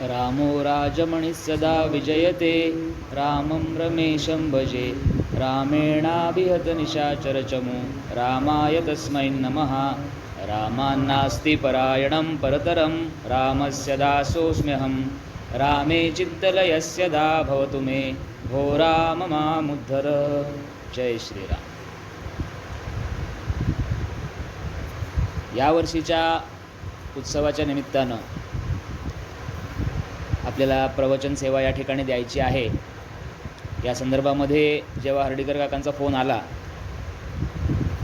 रामो राजमणिः सदा विजयते रामं रमेशं भजे रामेणाभिहतनिशाचरचमू रामाय तस्मै नमः। रामान्नास्ति परायणं परतरं रामस्य दासोऽस्म्यहं रामे चित्तलयस्य दा भवतु मे भो राम मामुद्धर। जय श्रीराम। यावर्षीच्या उत्सवाच्या निमित्तानं आपल्याला प्रवचन सेवा या ठिकाणी द्यायची आहे। या संदर्भामध्ये जेव्हा हर्डीकर काकांचा फोन आला,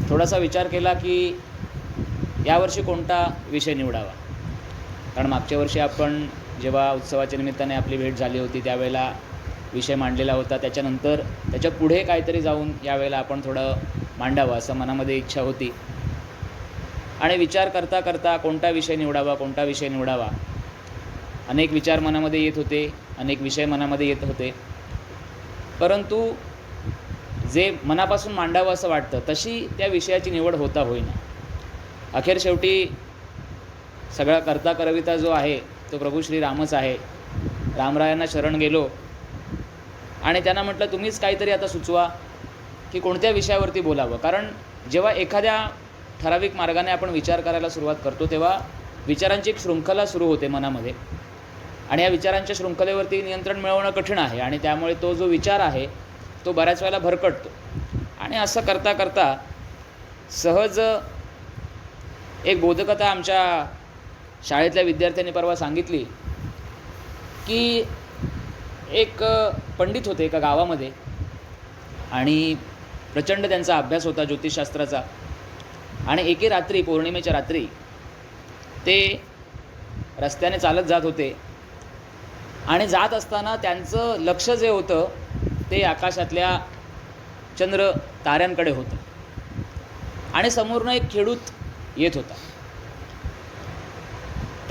थोडासा विचार केला की यावर्षी कोणता विषय निवडावा। कारण मागच्या वर्षी आपण जेव्हा उत्सवाच्या निमित्ताने आपली भेट झाली होती त्यावेळेला विषय मांडलेला होता, त्याच्यानंतर त्याच्या पुढे काहीतरी जाऊन यावेळेला आपण थोडं मांडावं असं मनामध्ये इच्छा होती। आणि विचार करता करता कोणता विषय निवडावा अनेक विचार मनामध्ये येत होते, अनेक विषय मनामध्ये येत होते, परंतु जे मनापासून मांडावं असं वाटतं तशी त्या विषयाची निवड होता होईना। अखेर शेवटी सगळा करता करविता जो आहे तो प्रभू श्रीरामच आहे। रामरायांना शरण गेलो आणि त्यांना म्हटलं तुम्हीच काहीतरी आता सुचवा की कोणत्या विषयावरती बोलावं। कारण जेव्हा एखाद्या ठराविक मार्गाने आपण विचार करायला सुरुवात करतो तेव्हा विचारांची एक शृंखला सुरू होते मनामध्ये, आणि या विचारांच्या शृंखलेवरती नियंत्रण मिळवणं कठीण आहे, आणि त्यामुळे तो जो विचार आहे तो बऱ्याच वेळेला भरकटतो। आणि असं करता करता सहज एक बोधकथा आमच्या शाळेतल्या विद्यार्थ्यांनी परवा सांगितली की एक पंडित होते एका गावामध्ये, आणि प्रचंड त्यांचा अभ्यास होता ज्योतिषशास्त्राचा। आणि एके रात्री, पौर्णिमेच्या रात्री, ते रस्त्याने चालत जात होते, आणि जात असताना त्यांचं लक्ष जे होतं ते आकाशातल्या चंद्र ताऱ्यांकडे होतं, आणि समोरनं एक खेडूत येत होता।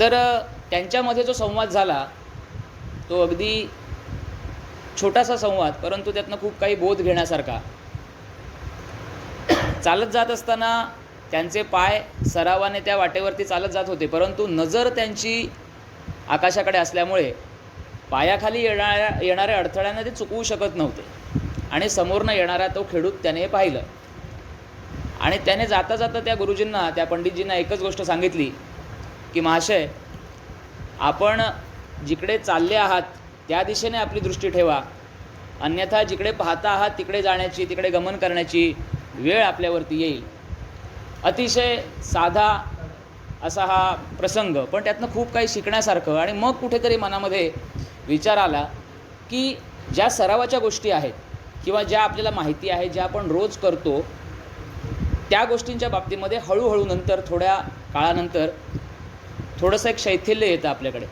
तर त्यांच्यामध्ये जो संवाद झाला तो अगदी छोटासा संवाद, परंतु त्यातनं खूप काही बोध घेण्यासारखा। चालत जात असताना त्यांचे पाय सरावाने त्या वाटेवरती चालत जात होते, परंतु नजर त्यांची आकाशाकडे असल्यामुळे पायाखाली येणाऱ्या अडथळ्यांना ते चुकवू शकत नव्हते। आणि समोरनं येणारा तो खेडूत त्याने पाहिलं, आणि त्याने जाता जाता त्या गुरुजींना, त्या पंडितजींना एकच गोष्ट सांगितली की महाशय, आपण जिकडे चालले आहात त्या दिशेने आपली दृष्टी ठेवा, अन्यथा जिकडे पाहता आहात तिकडे जाण्याची, तिकडे गमन करण्याची वेळ आपल्यावरती येईल। अतिशय साधा असा हा प्रसंग, पण त्यातनं खूप काही शिकण्यासारखं। आणि मग कुठेतरी मनामध्ये विचार आला की ज्या सरावाच्या गोष्टी आहेत किंवा ज्या आपल्याला माहिती आहे, ज्या आपण रोज करतो, त्या गोष्टींच्या बाबतीमध्ये हळूहळू नंतर, थोड्या काळानंतर थोडंसं एक शैथिल्य येतं आपल्याकडे।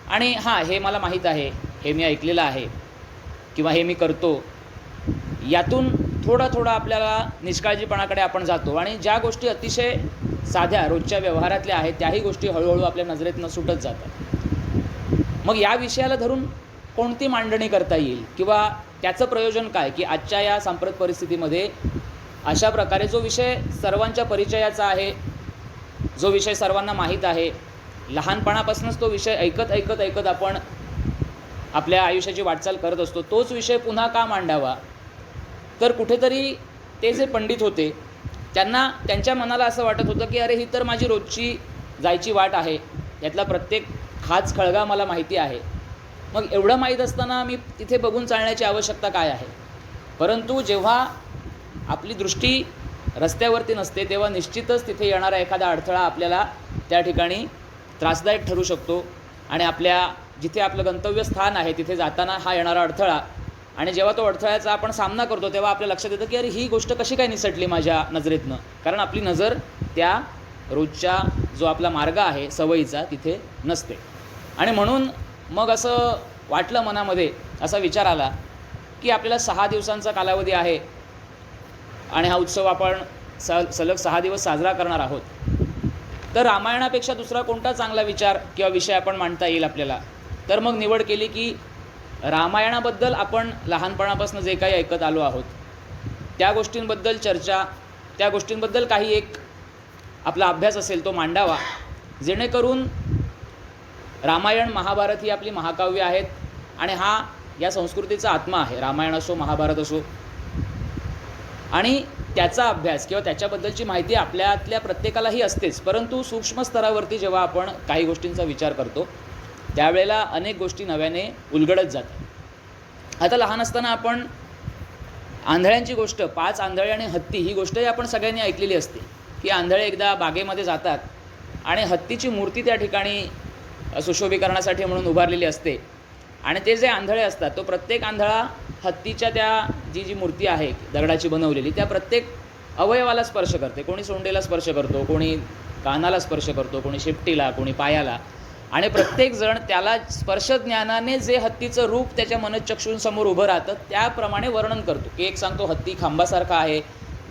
आणि हां, हे मला माहीत आहे, हे मी ऐकलेलं आहे, किंवा हे मी करतो, यातून थोडा आपल्याला निष्काळजीपणाकडे आपण जातो, आणि ज्या गोष्टी अतिशय साध्या रोजच्या व्यवहारातल्या आहेत त्याही गोष्टी हळूहळू आपल्या नजरेतनं सुटत जातात। मग या विषयाला धरून कोणती मांडणी करता येईल, किंवा त्याचं प्रयोजन काय, की आजच्या या सांप्रत परिस्थितीमध्ये अशा प्रकारे जो विषय सर्वांच्या परिचयाचा आहे, जो विषय सर्वांना माहीत आहे, लहानपणापासूनच तो विषय ऐकत आपण आपल्या आयुष्याची वाटचाल करत असतो, तोच विषय पुन्हा का मांडावा। तर कुठेतरी ते जे पंडित होते त्यांना, त्यांच्या मनाला असं वाटत होतं की अरे, ही तर माझी रोजची जायची वाट आहे, यातला प्रत्येक खाच खळगा मला माहिती आहे, मग एवढं माहीत असताना मी तिथे बघून चालण्याची आवश्यकता काय आहे। परंतु जेव्हा आपली दृष्टी रस्त्यावरती नसते तेव्हा निश्चितच तिथे येणारा एखादा अडथळा आपल्याला त्या ठिकाणी त्रासदायक ठरू शकतो, आणि आपल्या जिथे आपलं गंतव्यस्थान आहे तिथे जाताना हा येणारा अडथळा, आणि जेव्हा तो अडथळ्याचा आपण सामना करतो तेव्हा आपल्या लक्षात येतं की अरे, ही गोष्ट कशी काय निसटली माझ्या नजरेतनं, कारण आपली नजर त्या रोजच्या जो आपला मार्ग आहे सवयीचा तिथे नसते। आणि म्हणून मग असं वाटलं, मनामध्ये असा विचार आला की आपल्याला 6 दिवसांचा कालावधी आहे, आणि हा उत्सव आपण सलग 6 दिवस साजरा करणार आहोत। तर रामायणापेक्षा दुसरा कोणता चांगला विचार किंवा विषय आपण मांडता येईल आपल्याला। तर मग निवड केली की रामायणाबद्दल आपण लहानपणापासून जे काही ऐकत आलो आहोत त्या गोष्टींबद्दल चर्चा, त्या गोष्टींबद्दल काही एक आपला अभ्यास असेल तो मांडावा, जेणेकरून रामायण महाभारत ही आपली महाकाव्य आहेत आणि हा या संस्कृतीचा आत्मा आहे. रामायण असो महाभारत असो, आणि त्याचा अभ्यास किंवा त्याच्याबद्दलची माहिती आपल्यातल्या प्रत्येकालाही असतेच, परंतु सूक्ष्म स्तरावरती जेव्हा आपण काही गोष्टींचा विचार करतो त्यावेळेला अनेक गोष्टी नव्याने उलगडत जातात. आता लहान असताना आपण आंधळ्यांची गोष्ट, 5 आंधळे आणि हत्ती ही गोष्टही आपण सगळ्यांनी ऐकलेली असते की आंधळे एकदा बागेमध्ये जातात आणि हत्तीची मूर्ती त्या ठिकाणी सुशोभीकरणासाठी म्हणून उभारलेली असते आणि ते जे आंधळे असतात तो प्रत्येक आंधळा हत्तीच्या त्या जी मूर्ती आहे दगडाची बनवलेली त्या प्रत्येक अवयवाला स्पर्श करते. कोणी सोंडेला स्पर्श करतो, कोणी कानाला स्पर्श करतो, कोणी शेपटीला, कोणी पायाला, आणि प्रत्येकजण त्याला स्पर्शज्ञानाने जे हत्तीचं रूप त्याच्या मनःचक्षूंसमोर उभं राहतं त्याप्रमाणे वर्णन करतो की एक सांगतो हत्ती खांबासारखा आहे,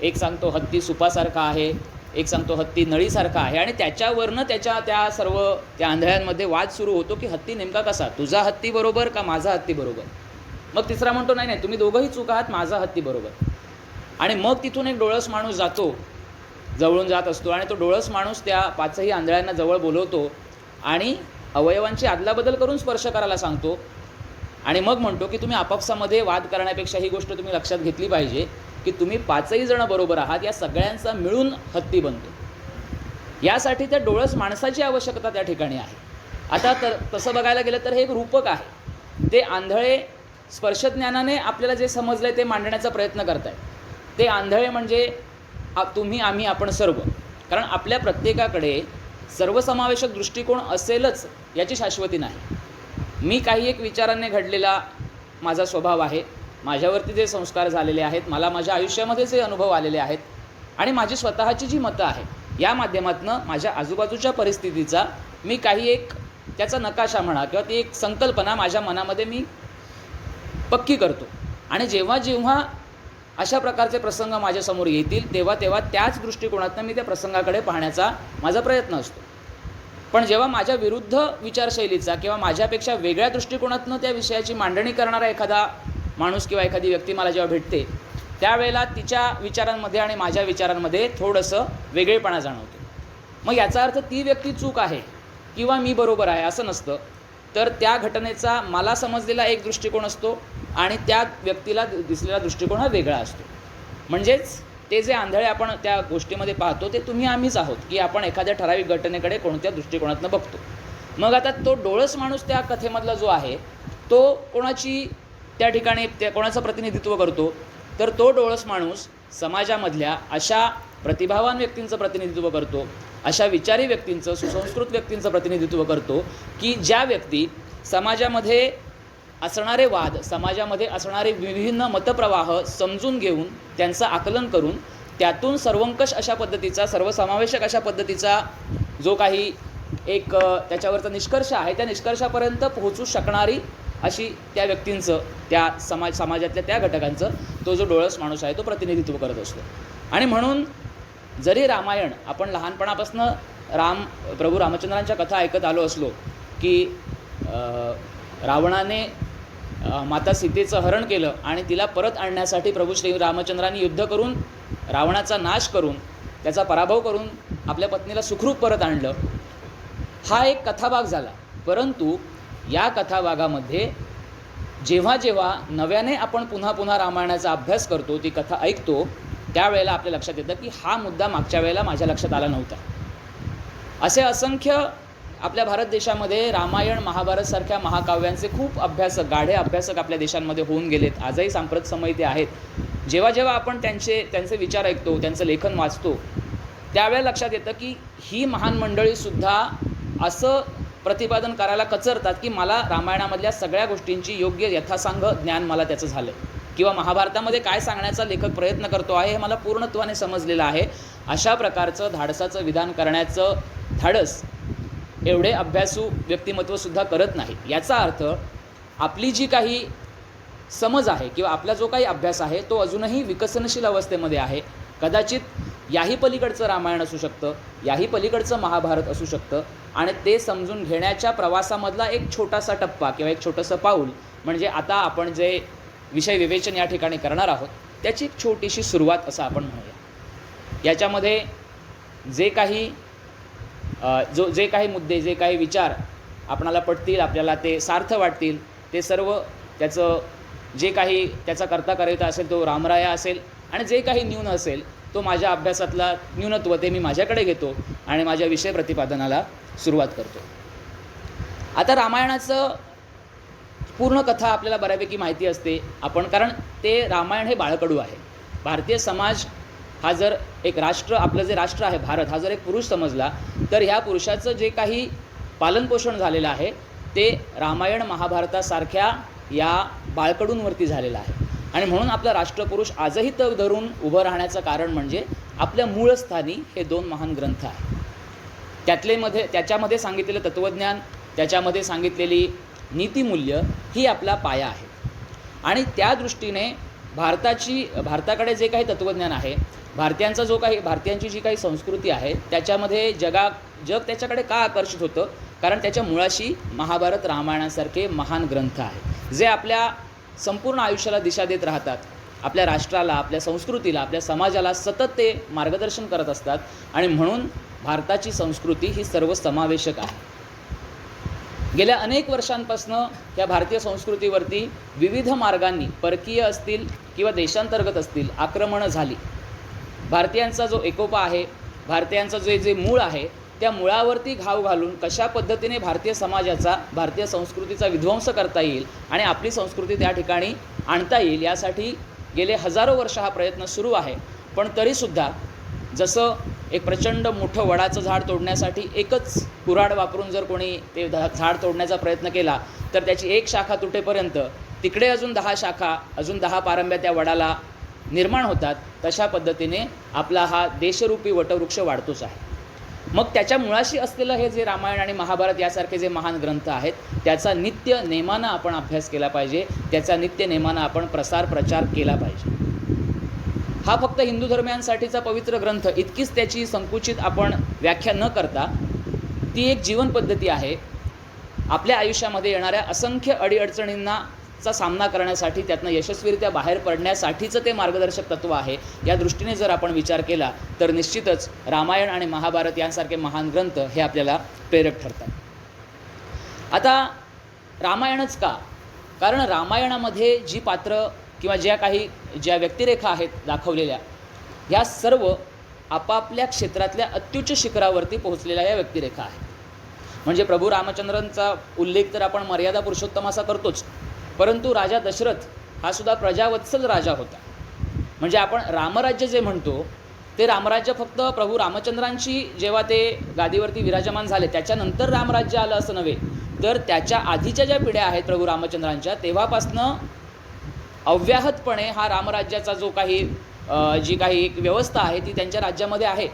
एक सांगतो हत्ती सुपासारखा आहे, एक सांगतो हत्ती नळीसारखा आहे, आणि त्याच्यावरनं त्या सर्व त्या आंधळ्यांमध्ये वाद सुरू होतो की हत्ती नेमका कसा, तुझा हत्ती बरोबर का माझा हत्ती बरोबर. मग तिसरा म्हणतो नाही नाही तुम्ही दोघंही चूक आहात, माझा हत्ती बरोबर. आणि मग तिथून एक डोळस माणूस जातो, जवळून जात असतो, आणि तो डोळस माणूस त्या 5ही आंधळ्यांना जवळ बोलवतो आणि अवयवांची अदलाबदल करून स्पर्श करायला सांगतो आणि मग म्हणतो की तुम्ही आपापसामध्ये वाद करण्यापेक्षा ही गोष्ट तुम्ही लक्षात घेतली पाहिजे की तुम्ही 5ही जण बरोबर आहात, या सगळ्यांचा मिळून हत्ती बनतो. यासाठी त्या डोळस माणसाची आवश्यकता त्या ठिकाणी आहे. आता तसं बघायला गेलं तर हे एक रूपक आहे. ते आंधळे स्पर्शज्ञानाने आपल्याला जे समजलं आहे ते मांडण्याचा प्रयत्न करत आहेत. ते आंधळे म्हणजे तुम्ही, आम्ही, आपण सर्व. कारण आपल्या प्रत्येकाकडे सर्वसमावेशक दृष्टिकोन असेलच याची शाश्वती नाही. मी काही एक विचारांनी घडलेला माझा स्वभाव आहे, माझ्यावरती जे संस्कार झालेले आहेत, मला माझ्या आयुष्यामध्ये जे अनुभव आलेले आहेत आणि माझी स्वतःची जी मतं आहेत या माध्यमातून माझ्या आजूबाजूच्या परिस्थितीचा मी काही एक त्याचा नकाशा म्हणा किंवा ती एक संकल्पना माझ्या मनामध्ये मी पक्की करतो. आणि जेव्हा जेव्हा अशा प्रकारचे प्रसंग माझ्यासमोर येतील तेव्हा तेव्हा त्याच दृष्टिकोनातून मी त्या प्रसंगाकडे पाहण्याचा माझा प्रयत्न असतो. पण जेव्हा माझ्या विरुद्ध विचारशैलीचा किंवा माझ्यापेक्षा वेगळ्या दृष्टिकोनातून त्या विषयाची मांडणी करणारा एखादा माणूस किंवा एखादी व्यक्ती मला जेव्हा भेटते त्यावेळेला तिच्या विचारांमध्ये आणि माझ्या विचारांमध्ये थोडंसं वेगळेपणा जाणवतो. मग याचा अर्थ ती व्यक्ती चूक आहे किंवा मी बरोबर आहे असं नसतं, तर त्या घटनेचा मला समजलेला एक दृष्टिकोन असतो आणि त्या व्यक्तीला दिसलेला दृष्टिकोन हा वेगळा असतो. म्हणजेच ते जे आंधळे आपण त्या गोष्टीमध्ये पाहतो ते तुम्ही आम्हीच आहोत की आपण एखाद्या ठराविक घटनेकडे कोणत्या दृष्टिकोनातून बघतो. मग आता तो डोळस माणूस त्या कथेमधला जो आहे तो कोणाची त्या ठिकाणी कोणाचं प्रतिनिधित्व करतो, तर तो डोळस माणूस समाजामधल्या अशा प्रतिभावान व्यक्तींचं प्रतिनिधित्व करतो, अशा विचारी व्यक्तींचं, सुसंस्कृत व्यक्तींचं प्रतिनिधित्व करतो की ज्या व्यक्ती समाजामध्ये असणारे वाद, समाजामध्ये असणारे विभिन्न मतप्रवाह समजून घेऊन त्यांचं आकलन करून त्यातून सर्वंकष अशा पद्धतीचा, सर्वसमावेशक अशा पद्धतीचा जो काही एक त्याच्यावरचा निष्कर्ष आहे त्या निष्कर्षापर्यंत पोहोचू शकणारी अशी त्या व्यक्तींचं, त्या समाजातल्या त्या घटकांचं तो जो डोळस माणूस आहे तो प्रतिनिधित्व करत असतो. आणि म्हणून जरी रामायण आपण लहानपणापासून प्रभू रामचंद्रांच्या कथा ऐकत आलो असलो की रावणाने माता सीतेचं हरण केलं आणि तिला परत आणण्यासाठी प्रभू श्री रामचंद्रांनी युद्ध करून रावणाचा नाश करून त्याचा पराभव करून आपल्या पत्नीला सुखरूप परत आणलं, हा एक कथाभाग झाला. परंतु या कथाभागामध्ये जेव्हा जेव्हा नव्याने आपण पुन्हा पुन्हा रामायणाचा अभ्यास करतो, ती कथा ऐकतो, त्यावेळेला आपल्या लक्षात येतं की हा मुद्दा मागच्या वेळेला माझ्या लक्षात आला नव्हता. असे असंख्य आपल्या भारत देशामध्ये रामायण महाभारतसारख्या महाकाव्यांचे खूप अभ्यासक, गाढे अभ्यासक आपल्या देशांमध्ये होऊन गेलेत. आजही सांप्रत समय ते आहेत. जेव्हा जेव्हा आपण त्यांचे विचार ऐकतो, त्यांचं लेखन वाचतो, त्यावेळेला लक्षात येतं की ही महान मंडळीसुद्धा असं प्रतिपादन करायला कचरतात की मला रामायणामधल्या सगळ्या गोष्टींची योग्य यथासांग ज्ञान मला त्याचं झालं, किंवा महाभारतामध्ये काय सांगण्याचा लेखक प्रयत्न करतो आहे हे मला पूर्णत्वाने समजलेलं आहे. अशा प्रकारचं धाडसाचं विधान करण्याचं धाडस एवढे अभ्यासू व्यक्तिमत्वसुद्धा करत नाही. याचा अर्थ आपली जी काही समज आहे किंवा आपला जो काही अभ्यास आहे तो अजूनही विकसनशील अवस्थेमध्ये आहे. कदाचित याही पलीकडचं रामायण असू शकतं, याही पलीकडचं महाभारत असू शकतं, आणि ते समजून घेण्याच्या प्रवासामधला एक छोटासा टप्पा किंवा एक छोटंसं पाऊल म्हणजे आता आपण जे विषय विवेचन या ठिकाणी करणार आहोत त्याची एक छोटीशी सुरुवात असं आपण म्हणूया. याच्यामध्ये जे काही मुद्दे, जे काही विचार आपणाला पटतील, आपल्याला ते सार्थ वाटतील, ते सर्व त्याचं जे काही त्याचा करता करायचा असेल तो रामराया असेल, आणि जे काही न्यून असेल तो माझ्या अभ्यासातला न्यूनत्व ते मी माझ्याकडे घेतो आणि माझ्या विषय प्रतिपादनाला सुरुवात करतो. आता रामायणाचं पूर्ण कथा आपल्याला बऱ्यापैकी माहिती असते आपण, कारण ते रामायण हे बाळकडू आहे. भारतीय समाज हा जर एक राष्ट्र, आपलं जे राष्ट्र आहे भारत, हा जर एक पुरुष समजला तर ह्या पुरुषाचं जे काही पालनपोषण झालेलं आहे ते रामायण महाभारतासारख्या या बाळकडूंवरती झालेलं आहे. आणि म्हणून आपला राष्ट्रपुरुष आजही तग धरून उभं राहण्याचं कारण म्हणजे आपल्या मूळस्थानी हे 2 महान ग्रंथ आहेत. त्याच्यामध्ये सांगितलेलं तत्त्वज्ञान, त्याच्यामध्ये सांगितलेली नीतिमूल्य ही आपला पाया आहे. आणि त्या दृष्टीने भारताकडे जे काही तत्त्वज्ञान आहे, भारतीयांची जी काही संस्कृती आहे, त्याच्यामध्ये जग त्याच्याकडे का आकर्षित होतं, कारण त्याच्या मुळाशी महाभारत रामायणासारखे महान ग्रंथ आहेत जे आपल्या संपूर्ण आयुष्याला दिशा देत राहतात. आपल्या राष्ट्राला, आपल्या संस्कृतीला, आपल्या समाजाला सतत ते मार्गदर्शन करत असतात. आणि म्हणून भारताची संस्कृती ही सर्वसमावेशक आहे. गेल्या अनेक वर्षांपासून या भारतीय संस्कृतीवरती विविध मार्गांनी, परकीय असतील किंवा देशांतर्गत असतील, आक्रमणं झाली. भारतीयांचा जो एकोपा आहे, भारतीयांचं जे मूळ आहे, त्या मुळावरती घाव घालून कशा पद्धतीने भारतीय समाजाचा, भारतीय संस्कृतीचा विध्वंस करता येईल आणि आपली संस्कृती त्या ठिकाणी आणता येईल, यासाठी गेले हजारो वर्ष हा प्रयत्न सुरू आहे. पण तरीसुद्धा जसं एक प्रचंड मोठं वडाचं झाड तोडण्यासाठी एकच कुऱ्हाड वापरून जर कोणी ते झाड तोडण्याचा प्रयत्न केला तर त्याची एक शाखा तुटेपर्यंत तिकडे अजून 10 शाखा, अजून 10 पारंब्या त्या वडाला निर्माण होतात. तशा पद्धतीने आपला हा देशरूपी वटवृक्ष वाढतोच आहे. मग त्याच्या मुळाशी असलेलं हे जे रामायण आणि महाभारत यासारखे जे महान ग्रंथ आहेत त्याचा नित्य नेमानं आपण अभ्यास केला पाहिजे, त्याचा नित्य नेमानं आपण प्रचार केला पाहिजे. हा फक्त हिंदू धर्मियांसाठीचा पवित्र ग्रंथ इतकीच त्याची संकुचित आपण व्याख्या न करता ती एक जीवन पद्धती आहे. आपल्या आयुष्यामध्ये येणाऱ्या असंख्य अडीअडचणींचा सामना करण्यासाठी, त्यातनं यशस्वीरित्या बाहेर पडण्यासाठीचं ते मार्गदर्शक तत्त्व आहे. या दृष्टीने जर आपण विचार केला तर निश्चितच रामायण आणि महाभारत यांसारखे महान ग्रंथ हे आपल्याला प्रेरक ठरतात. आता रामायणच का? कारण रामायणामध्ये जी पात्र किंवा ज्या व्यक्तिरेखा आहेत दाखवलेल्या, ह्या सर्व आपापल्या क्षेत्रातल्या अत्युच्च शिखरावरती पोहोचलेल्या या व्यक्तिरेखा आहेत. म्हणजे प्रभू रामचंद्रांचा उल्लेख तर आपण मर्यादा पुरुषोत्तम असा करतोच, परंतु राजा दशरथ हा सुद्धा प्रजावत्सल राजा होता. म्हणजे आपण रामराज्य जे म्हणतो ते रामराज्य फक्त प्रभू रामचंद्रांची जेव्हा ते गादीवरती विराजमान झाले त्याच्यानंतर रामराज्य आलं असं नव्हे, तर त्याच्या आधीच्या ज्या पिढ्या आहेत प्रभू रामचंद्रांच्या, तेव्हापासनं अव्याहतपणे हा रामराज्याचा जी काही एक व्यवस्था आहे ती त्यांच्या राज्यामध्ये आहे.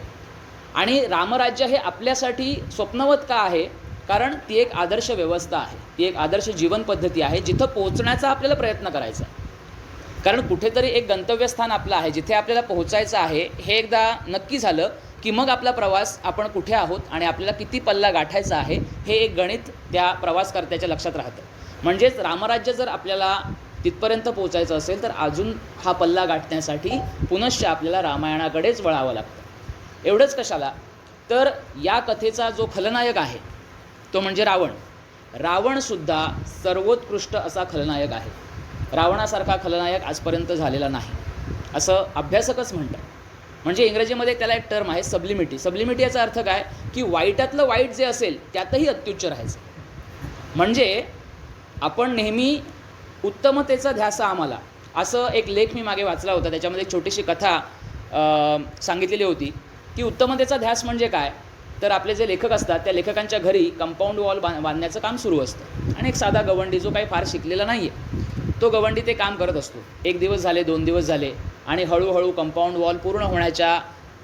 आणि रामराज्य हे आपल्यासाठी स्वप्नवत का आहे? कारण ती एक आदर्श व्यवस्था आहे, ती एक आदर्श जीवन पद्धती आहे जिथं पोहोचण्याचा आपल्याला प्रयत्न करायचा आहे. कारण कुठेतरी एक गंतव्यस्थान आपलं आहे जिथे आपल्याला पोहोचायचं आहे, हे एकदा नक्की झालं की मग आपला प्रवास, आपण कुठे आहोत आणि आपल्याला किती पल्ला गाठायचा आहे, हे एक गणित त्या प्रवासकर्त्याच्या लक्षात राहतं. म्हणजेच रामराज्य जर आपल्याला तिथपर्यंत पोहोचायचं असेल तर अजून हा पल्ला गाठण्यासाठी पुनश्च आपल्याला रामायणाकडेच वळावं लागतं. एवढंच कशाला, तर या कथेचा जो खलनायक आहे तो म्हणजे रावणसुद्धा सर्वोत्कृष्ट असा खलनायक आहे. रावणासारखा खलनायक आजपर्यंत झालेला नाही असं अभ्यासकच म्हणतात. म्हणजे इंग्रजीमध्ये त्याला एक टर्म आहे सबलिमिटी. सबलिमिटी याचा अर्थ काय की वाईटातलं वाईट जे असेल त्यातही अत्युच्च राहायचं. म्हणजे आपण नेहमी उत्तमतेचा ध्यास आम्हाला, असं एक लेख मी मागे वाचला होता, त्याच्यामध्ये एक छोटीशी कथा सांगितलेली होती की उत्तमतेचा ध्यास म्हणजे काय, तर आपले जे लेखक असतात त्या लेखकांच्या घरी कंपाऊंड वॉल बांधण्याचं काम सुरू असतं आणि एक साधा गवंडी जो काही फार शिकलेला नाही आहे तो गवंडी ते काम करत असतो. 1 दिवस झाले, 2 दिवस झाले आणि हळूहळू कंपाऊंड वॉल पूर्ण होण्याच्या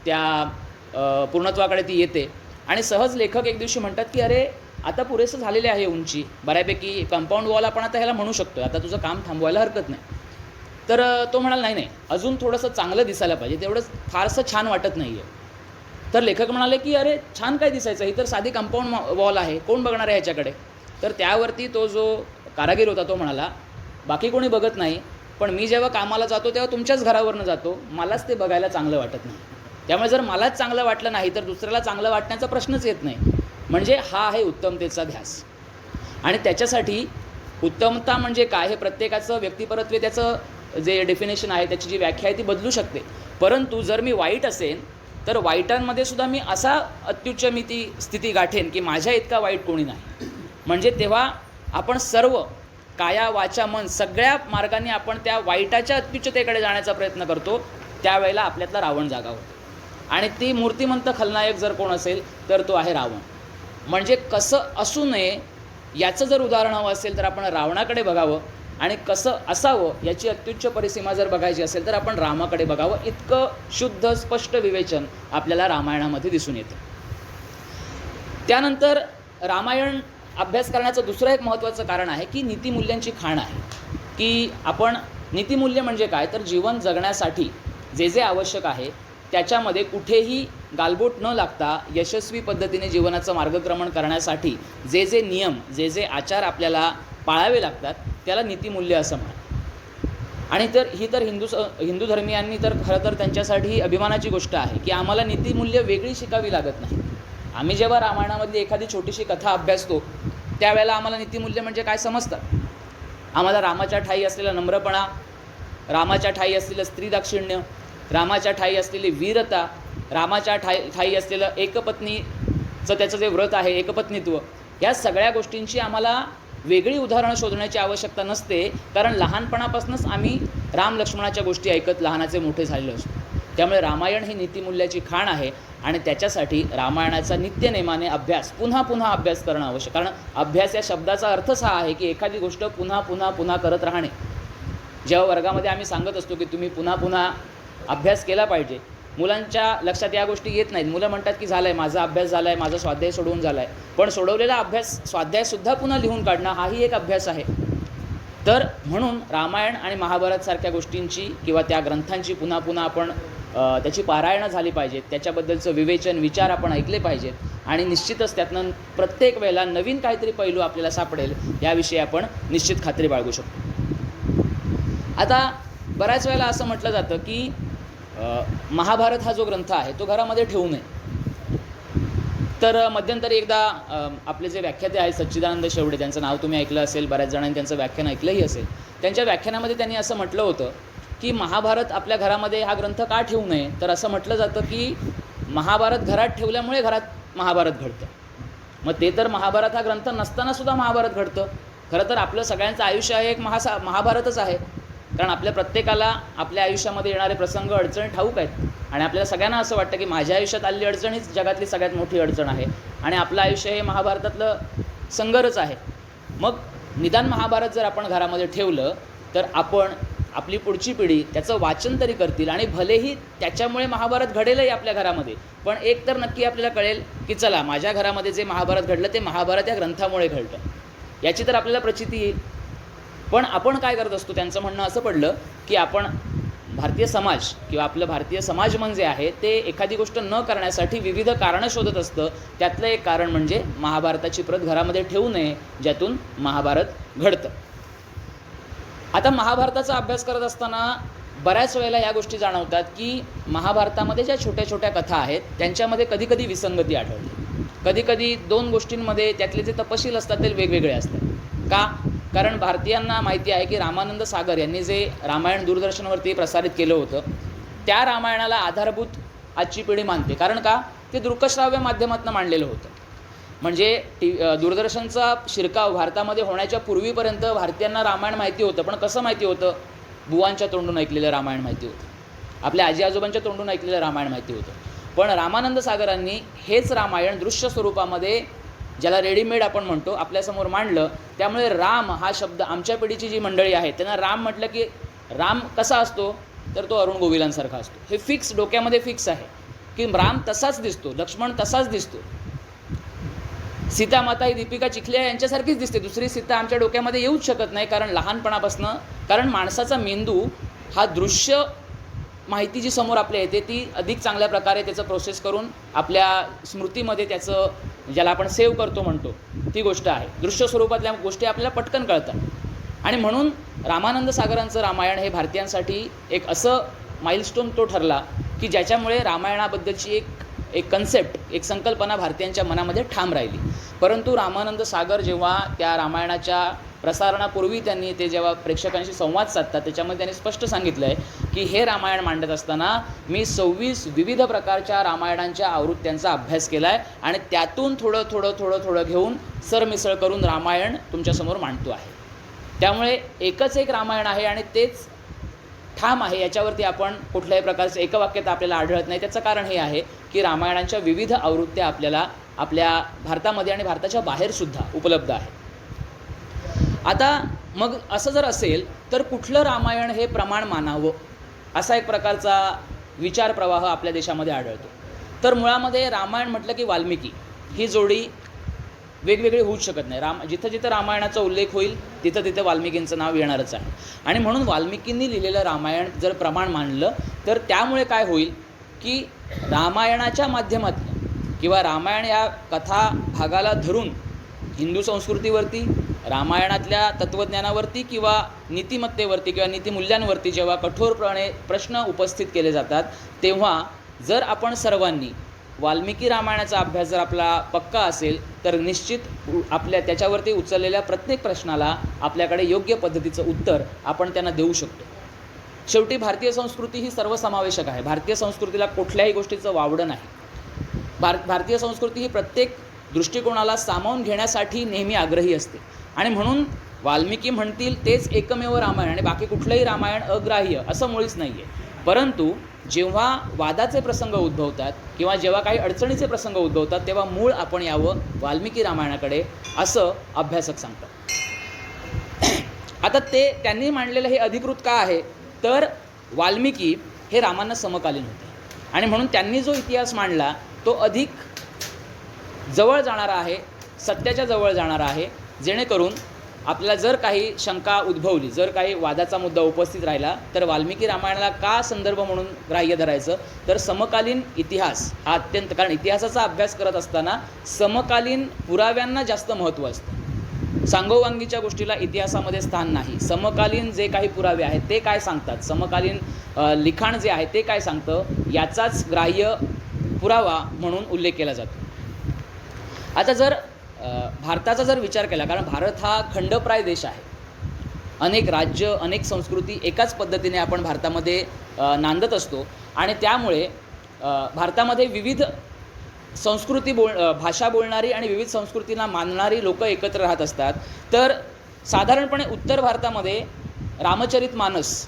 त्या पूर्णत्वाकडे ती येते. आणि सहज लेखक एक दिवशी म्हणतात की अरे आता पुरेसं झालेले आहे, उंची बऱ्यापैकी कंपाऊंड वॉल आपण आता ह्याला म्हणू शकतो, आता तुझं काम थांबवायला हरकत नाही. तर तो म्हणाला नाही अजून थोडंसं चांगलं दिसायला पाहिजे, तेवढंच फारसं छान वाटत नाही आहे. तर लेखक म्हणाले की अरे छान काय दिसायचं, ही तर साधी कंपाऊंड वॉल आहे, कोण बघणार आहे ह्याच्याकडे. तर त्यावरती तो जो कारागीर होता तो म्हणाला बाकी कोणी बघत नाही, पण मी जेव्हा कामाला जातो तेव्हा तुमच्याच घरावरनं जातो, मलाच ते बघायला चांगलं वाटत नाही. त्यामुळे जर मलाच चांगलं वाटलं नाही तर दुसऱ्याला चांगलं वाटण्याचा प्रश्नच येत नाही. म्हणजे हा आहे उत्तमतेचा ध्यास. आणि त्याच्यासाठी उत्तमता म्हणजे काय हे प्रत्येकाचं व्यक्तिपरत्वे त्याचं जे डेफिनेशन आहे, त्याची जी व्याख्या आहे ती बदलू शकते. परंतु जर मी वाईट असेन तर वाईटांमध्ये सुद्धा मी असा अत्युच्च मी ती स्थिती गाठेन की माझ्या इतका वाईट कोणी नाही. म्हणजे तेव्हा आपण सर्व काया वाचा मन सगळ्या मार्गाने आपण त्या वाईटाच्या अत्युच्चतेकडे जाण्याचा प्रयत्न करतो. त्यावेळेला आपल्यातला रावण जागा होतो आणि ती मूर्तिमंत खलनायक जर कोण असेल तर तो आहे रावण. म्हणजे कसं असू नये याचं जर उदाहरण हवं असेल तर आपण रावणाकडे बघावं आणि कसं असावं याची अत्युच्च परिसीमा जर बघायची असेल तर आपण रामाकडे बघावं. इतकं शुद्ध स्पष्ट विवेचन आपल्याला रामायणामध्ये दिसून येतं. त्यानंतर रामायण अभ्यास करण्याचं दुसरं एक महत्त्वाचं कारण आहे की नीतिमूल्यांची खाण आहे. की आपण नीतिमूल्य म्हणजे काय तर जीवन जगण्यासाठी जे जे आवश्यक आहे त्याच्यामध्ये कुठेही गालबोट न लागता यशस्वी पद्धतीने जीवनाचं मार्गक्रमण करण्यासाठी जे जे नियम जे जे आचार आपल्याला पाळावे लागतात त्याला नीतिमूल्य असं म्हणतात. आणि तर हिंदू धर्मीयांनी तर खरं तर त्यांच्यासाठी अभिमानाची गोष्ट आहे की आम्हाला नीतिमूल्य वेगळी शिकावी लागत नाही. आम्ही जेव्हा रामायणामधली एखादी छोटीशी कथा अभ्यासतो त्यावेळेला आम्हाला नीतिमूल्य म्हणजे काय समजतात. आम्हाला रामाच्या ठायी असलेला नम्रपणा, रामाच्या ठायी असलेलं स्त्रीदाक्षिण्य, रामाच्या ठायी असलेली वीरता, रामाच्या ठायी असलेलं एकपत्नीचं त्याचं जे व्रत आहे एकपत्नीत्व, या सगळ्या गोष्टींची आम्हाला वेगळी उदाहरणं शोधण्याची आवश्यकता नसते. कारण लहानपणापासूनच आम्ही राम लक्ष्मणाच्या गोष्टी ऐकत लहानाचे मोठे झालेलो असतो. त्यामुळे रामायण ही नीतिमूल्याची खाण आहे आणि त्याच्यासाठी रामायणाचा नित्यनेमाने अभ्यास पुन्हा पुन्हा अभ्यास करणं आवश्यक. कारण अभ्यास या शब्दाचा अर्थच हा आहे की एखादी गोष्ट पुन्हा पुन्हा पुन्हा करत राहणे. जेव्हा वर्गामध्ये आम्ही सांगत असतो की तुम्ही पुन्हा पुन्हा अभ्यास केला पाहिजे, मुलांच्या लक्षात या गोष्टी येत नाहीत. मुलं म्हणतात की झालं आहे, माझा अभ्यास झाला आहे, माझा स्वाध्याय सोडवून झाला आहे. पण सोडवलेला अभ्यास स्वाध्यायसुद्धा पुन्हा लिहून काढणं हाही एक अभ्यास आहे. तर म्हणून रामायण आणि महाभारतसारख्या गोष्टींची किंवा त्या ग्रंथांची पुन्हा पुन्हा आपण त्याची पारायणं झाली पाहिजेत, त्याच्याबद्दलचं विवेचन विचार आपण ऐकले पाहिजेत आणि निश्चितच त्यातनं प्रत्येक वेळेला नवीन काहीतरी पैलू आपल्याला सापडेल याविषयी आपण निश्चित खात्री बाळगू शकतो. आता बऱ्याच वेळेला असं म्हटलं जातं की महाभारत हा जो ग्रंथ आहे तो घरामध्ये ठेवू नये. तर मध्यंतरी एकदा आपले जे व्याख्याते आहेत सच्चिदानंद शेवडे, त्यांचं नाव तुम्ही ऐकलं असेल, बऱ्याच जणांनी त्यांचं व्याख्यान ऐकलंही असेल. त्यांच्या व्याख्यानामध्ये त्यांनी असं म्हटलं होतं की महाभारत आपल्या घरामध्ये हा ग्रंथ का ठेवू नये. तर असं म्हटलं जातं की महाभारत घरात ठेवल्यामुळे घरात महाभारत घडतं. मग ते तर महाभारत हा ग्रंथ नसतानासुद्धा महाभारत घडतं. खरं तर आपलं सगळ्यांचं आयुष्य हे एक महाभारतच आहे. कारण आपल्या प्रत्येकाला आपल्या आयुष्यामध्ये येणारे प्रसंग अडचणी ठाऊक आहेत आणि आपल्याला सगळ्यांना असं वाटतं की माझ्या आयुष्यात आलेली अडचण हीच जगातली सगळ्यात मोठी अडचण आहे आणि आपलं आयुष्य हे महाभारतातलं संगरच आहे. मग निदान महाभारत जर आपण घरामध्ये ठेवलं तर आपली पुढची पिढी त्याचं वाचन तरी करतील आणि भलेही त्याच्यामुळे महाभारत घडेलही आपल्या घरामध्ये, पण एक तर नक्की आपल्याला कळेल की चला माझ्या घरामध्ये जे महाभारत घडलं ते महाभारत या ग्रंथामुळे घडलं, याची तर आपल्याला प्रचिती येईल. पण आपण काय करत असतो, त्यांचं म्हणणं असं पडलं की आपण भारतीय समाज किंवा आपलं भारतीय समाज मन जे आहे ते एखादी गोष्ट न करण्यासाठी विविध कारणं शोधत असतं. त्यातलं एक कारण म्हणजे महाभारताची प्रत घरामध्ये ठेवू नये ज्यातून महाभारत घडतं. आता महाभारताचा अभ्यास करत असताना बऱ्याच वेळेला या गोष्टी जाणवतात की महाभारतामध्ये ज्या छोट्या छोट्या कथा आहेत त्यांच्यामध्ये कधीकधी विसंगती आढळते. कधीकधी दोन गोष्टींमध्ये त्यातले जे तपशील असतात ते वेगवेगळे असतात. का? कारण भारतीयांना माहिती आहे की रामानंद सागर यांनी जे रामायण दूरदर्शनवरती प्रसारित केलं होतं त्या रामायणाला आधारभूत आजची पिढी मानते. कारण का? ते दृकश्राव्य माध्यमातून मांडलेलं होतं. म्हणजे दूरदर्शनचा शिरकाव भारतामध्ये होण्याच्या पूर्वीपर्यंत भारतीयांना रामायण माहिती होतं. पण कसं माहिती होतं? बुवांच्या तोंडून ऐकलेलं रामायण माहिती होतं, आपल्या आजी आजोबांच्या तोंडून ऐकलेलं रामायण माहिती होतं. पण रामानंद सागरांनी हेच रामायण दृश्य स्वरूपामध्ये, ज्याला रेडीमेड आपण म्हणतो, आपल्यासमोर मांडलं. त्यामुळे राम हा शब्द आमच्या पिढीची जी मंडळी आहे त्यांना राम म्हटलं की राम कसा असतो तर तो अरुण गोविलांसारखा असतो. हे फिक्स डोक्यामध्ये फिक्स आहे की राम तसाच दिसतो, लक्ष्मण तसाच दिसतो, सीता माता ही दीपिका चिखलिया यांच्यासारखीच दिसते. दुसरी सीता आमच्या डोक्यामध्ये येऊच शकत नाही. कारण लहानपणापासून, कारण माणसाचा मेंदू हा दृश्य माहिती जी समोर आपल्या येते ती अधिक चांगल्या प्रकारे त्याचं प्रोसेस करून आपल्या स्मृतीमध्ये त्याचं, ज्याला आपण सेव्ह करतो म्हणतो, ती गोष्ट आहे. दृश्य स्वरूपातल्या गोष्टी आपल्याला पटकन कळतात. आणि म्हणून रामानंद सागरांचं रामायण हे भारतीयांसाठी एक असं माइलस्टोन तो ठरला की ज्याच्यामुळे रामायणाबद्दलची एक कन्सेप्ट, एक संकल्पना भारतीयांच्या मनामध्ये ठाम राहिली. परंतु रामानंद सागर जेव्हा त्या रामायणाच्या प्रसारणापूर्वी त्यांनी ते जेव्हा प्रेक्षकांशी संवाद साधतात त्याच्यामध्ये त्यांनी स्पष्ट सांगितलं आहे की हे रामायण मांडत असताना मी 26 विविध प्रकारच्या रामायणांच्या आवृत्त्यांचा अभ्यास केला आहे आणि त्यातून थोडं घेऊन सरमिसळ करून रामायण तुमच्यासमोर मांडतो आहे. त्यामुळे एकच एक रामायण आहे आणि तेच ठाम आहे, याच्यावरती आपण कुठल्याही प्रकारचं एकवाक्यता आपल्याला आढळत नाही. त्याचं कारण हे आहे की रामायणांच्या विविध आवृत्त्या आपल्याला आपल्या भारतामध्ये आणि भारताच्या बाहेरसुद्धा उपलब्ध आहेत. आता मग असं जर असेल तर कुठलं रामायण हे प्रमाण मानावं असा एक प्रकारचा विचार प्रवाह आपल्या देशामध्ये आढळतो. तर मुळामध्ये रामायण म्हटलं की वाल्मिकी ही जोडी वेगवेगळी होऊच शकत नाही. जिथं जिथं रामायणाचा उल्लेख होईल तिथं तिथं वाल्मिकींचं नाव येणारच आहे. आणि म्हणून वाल्मिकींनी लिहिलेलं रामायण जर प्रमाण मानलं तर त्यामुळे काय होईल की रामायणाच्या माध्यमातून किंवा रामायण या कथा भागाला धरून हिंदू संस्कृतीवरती, रामायणातल्या तत्त्वज्ञानावरती किंवा नीतिमत्तेवरती किंवा नीतिमूल्यांवरती जेव्हा कठोरपणे प्रश्न उपस्थित केले जातात तेव्हा जर आपण सर्वांनी वाल्मिकी रामायणाचा अभ्यास जर आपला पक्का असेल तर निश्चित आपल्या त्याच्यावरती उचललेल्या प्रत्येक प्रश्नाला आपल्याकडे योग्य पद्धतीचं उत्तर आपण त्यांना देऊ शकतो. शेवटी भारतीय संस्कृती ही सर्वसमावेशक आहे. भारतीय संस्कृतीला कुठल्याही गोष्टीचं वावडं नाही. भारतीय संस्कृती ही प्रत्येक दृष्टिकोनाला सामावून घेण्यासाठी नेहमी आग्रही असते आणि म्हणून वाल्मिकी म्हणतील तेच एकमेव रामायण आणि बाकी कुठलंही रामायण अग्राह्य असं मुळीच नाही आहे. परंतु जेव्हा वादाचे प्रसंग उद्भवतात किंवा जेव्हा काही अडचणीचे प्रसंग उद्भवतात तेव्हा मूळ आपण यावं वाल्मिकी रामायणाकडे असं अभ्यासक सांगतात. आता त्यांनी मांडलेलं हे अधिकृत का आहे तर वाल्मिकी हे रामांना समकालीन होते आणि म्हणून त्यांनी जो इतिहास मांडला तो अधिक जवळ जाणारा आहे, सत्याच्या जवळ जाणारा आहे, जेणेकरून आपल्याला जर काही शंका उद्भवली, जर काही वादाचा मुद्दा उपस्थित राहिला तर वाल्मिकी रामायणाला का संदर्भ म्हणून ग्राह्य धरायचं तर समकालीन इतिहास हा अत्यंत, कारण इतिहासाचा अभ्यास करत असताना समकालीन पुराव्यांना जास्त महत्त्व असतं. सांगोवांगीच्या गोष्टीला इतिहासामध्ये स्थान नाही. समकालीन जे काही पुरावे आहेत ते काय सांगतात, समकालीन लिखाण जे आहे ते काय सांगतं याचाच ग्राह्य पुरावा म्हणून उल्लेख केला जातो. आता जर भारताचा जर विचार केला, कारण भारत हा खंडप्राय देश आहे, अनेक राज्य अनेक संस्कृती एकाच पद्धतीने आपण भारतामध्ये नांदत असतो आणि त्यामुळे भारतामध्ये विविध भाषा बोलणारी आणि विविध संस्कृतींना मानणारी लोकं एकत्र राहत असतात. तर साधारणपणे उत्तर भारतामध्ये रामचरितमानस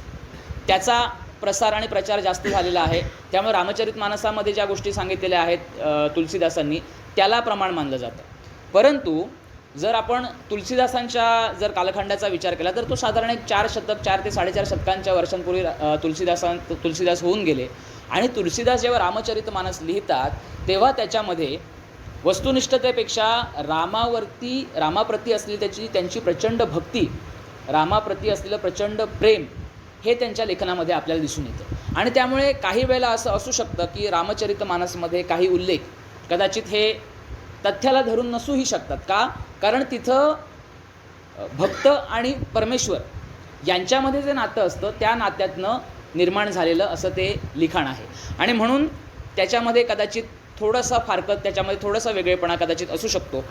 त्याचा प्रसार आणि प्रचार जास्त झालेला आहे. त्यामुळे रामचरितमानसामध्ये ज्या गोष्टी सांगितलेल्या आहेत तुलसीदासांनी त्याला प्रमाण मानलं जातं. परंतु जर आपण तुलसीदासांच्या जर कालखंडाचा विचार केला तर तो साधारण एक 4 ते 4.5 शतकांच्या वर्षांपूर्वी तुलसीदास होऊन गेले आणि तुलसीदास जेव्हा रामचरितमानस लिहितात तेव्हा त्याच्यामध्ये वस्तुनिष्ठतेपेक्षा रामाप्रती असलेली त्यांची प्रचंड भक्ती, रामाप्रती असलेलं प्रचंड प्रेम हे त्यांच्या लेखनामध्ये आपल्याला दिसून येतं. आणि त्यामुळे काही वेळेला असं असू शकतं की रामचरितमानसमध्ये काही उल्लेख कदाचित हे तथ्याला धरून नसूही शकतात. का? कारण तिथं भक्त आणि परमेश्वर यांच्यामध्ये जे नातं असतं त्या नात्यातनं निर्माण झालेलं असं ते लिखाण आहे आणि म्हणून त्याच्यामध्ये कदाचित थोडंसं फारकत, त्याच्यामध्ये थोडासा वेगळेपणा कदाचित असू शकतो.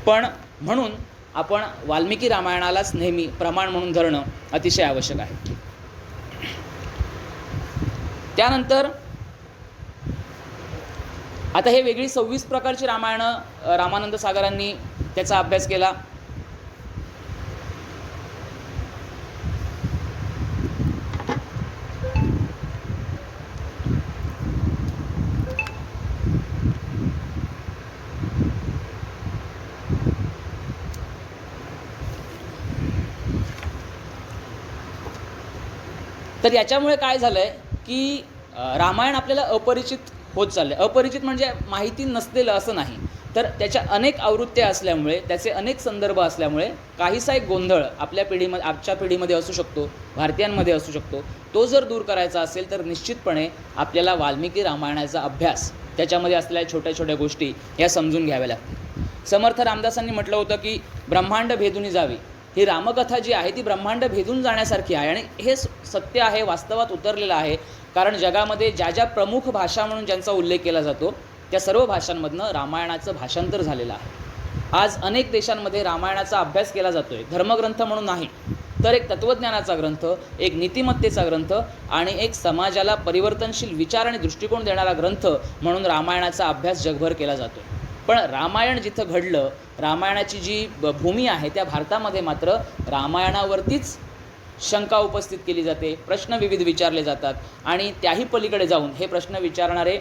पण म्हणून आपण वाल्मिकी रामायणालाच नेहमी प्रमाण म्हणून धरणं अतिशय आवश्यक आहे. त्यानंतर आता हे वेगळी 26 प्रकारची रामायणं रामानंद सागरांनी त्याचा अभ्यास केला. तर याच्यामुळे काय झालं आहे की रामायण आपल्याला अपरिचित होत चाललं आहे. अपरिचित म्हणजे माहिती नसलेलं असं नाही, तर त्याच्या अनेक आवृत्त्या असल्यामुळे, त्याचे अनेक संदर्भ असल्यामुळे काहीसा एक गोंधळ आजच्या पिढीमध्ये असू शकतो, भारतीयांमध्ये असू शकतो. तो जर दूर करायचा असेल तर निश्चितपणे आपल्याला वाल्मिकी रामायणाचा अभ्यास, त्याच्यामध्ये असलेल्या छोट्या छोट्या गोष्टी या समजून घ्याव्या लागतील. समर्थ रामदासांनी म्हटलं होतं की ब्रह्मांड भेदून जावी. ही रामकथा जी आहे ती ब्रह्मांड भेदून जाण्यासारखी आहे आणि हे सत्य आहे, वास्तवात उतरलेलं आहे. कारण जगामध्ये ज्या ज्या प्रमुख भाषा म्हणून ज्यांचा उल्लेख केला जातो त्या सर्व भाषांमधनं रामायणाचं भाषांतर झालेलं आहे. आज अनेक देशांमध्ये रामायणाचा अभ्यास केला जातो आहे, धर्मग्रंथ म्हणून नाही तर एक तत्त्वज्ञानाचा ग्रंथ, एक नीतिमत्तेचा ग्रंथ आणि एक समाजाला परिवर्तनशील विचार आणि दृष्टिकोन देणारा ग्रंथ म्हणून रामायणाचा अभ्यास जगभर केला जातो. पण रामायण जिथं घडलं, रामायणाची जी भूमी आहे त्या भारतामध्ये मात्र रामायणावरतीच शंका उपस्थित केली जाते, प्रश्न विविध विचारले जातात आणि त्याही पलीकडे जाऊन हे प्रश्न विचारणारे,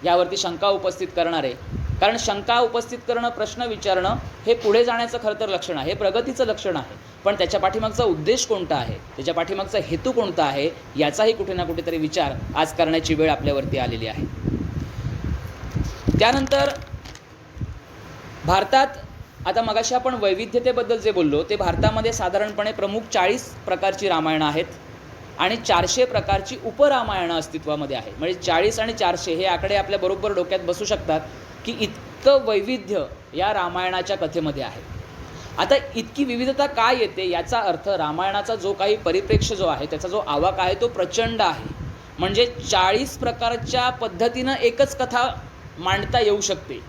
यावरती शंका उपस्थित करणारे, कारण शंका उपस्थित करणं, प्रश्न विचारणं हे पुढे जाण्याचं खरं तर लक्षण आहे, हे प्रगतीचं लक्षण आहे. पण त्याच्या पाठीमागचा उद्देश कोणता आहे, त्याच्या पाठीमागचा हेतू कोणता आहे, याचाही कुठे ना कुठेतरी विचार आज करण्याची वेळ आपल्यावरती आलेली आहे. त्यानंतर भारतात, आता मगाशी आपण वैविध्यतेबद्दल जे बोललो ते भारतामध्ये साधारणपणे प्रमुख 40 प्रकारची रामायणं आहेत आणि 400 प्रकारची उपरामायणं अस्तित्वामध्ये आहेत. म्हणजे 40 आणि 400 हे आकडे आपल्या बरोबर डोक्यात बसू शकतात की इतकं वैविध्य या रामायणाच्या कथेमध्ये आहे. आता इतकी विविधता काय येते याचा अर्थ रामायणाचा जो काही परिप्रेक्ष्य जो आहे, त्याचा जो आवाका आहे तो प्रचंड आहे. म्हणजे 40 प्रकारच्या पद्धतीनं एकच कथा मांडता येऊ शकते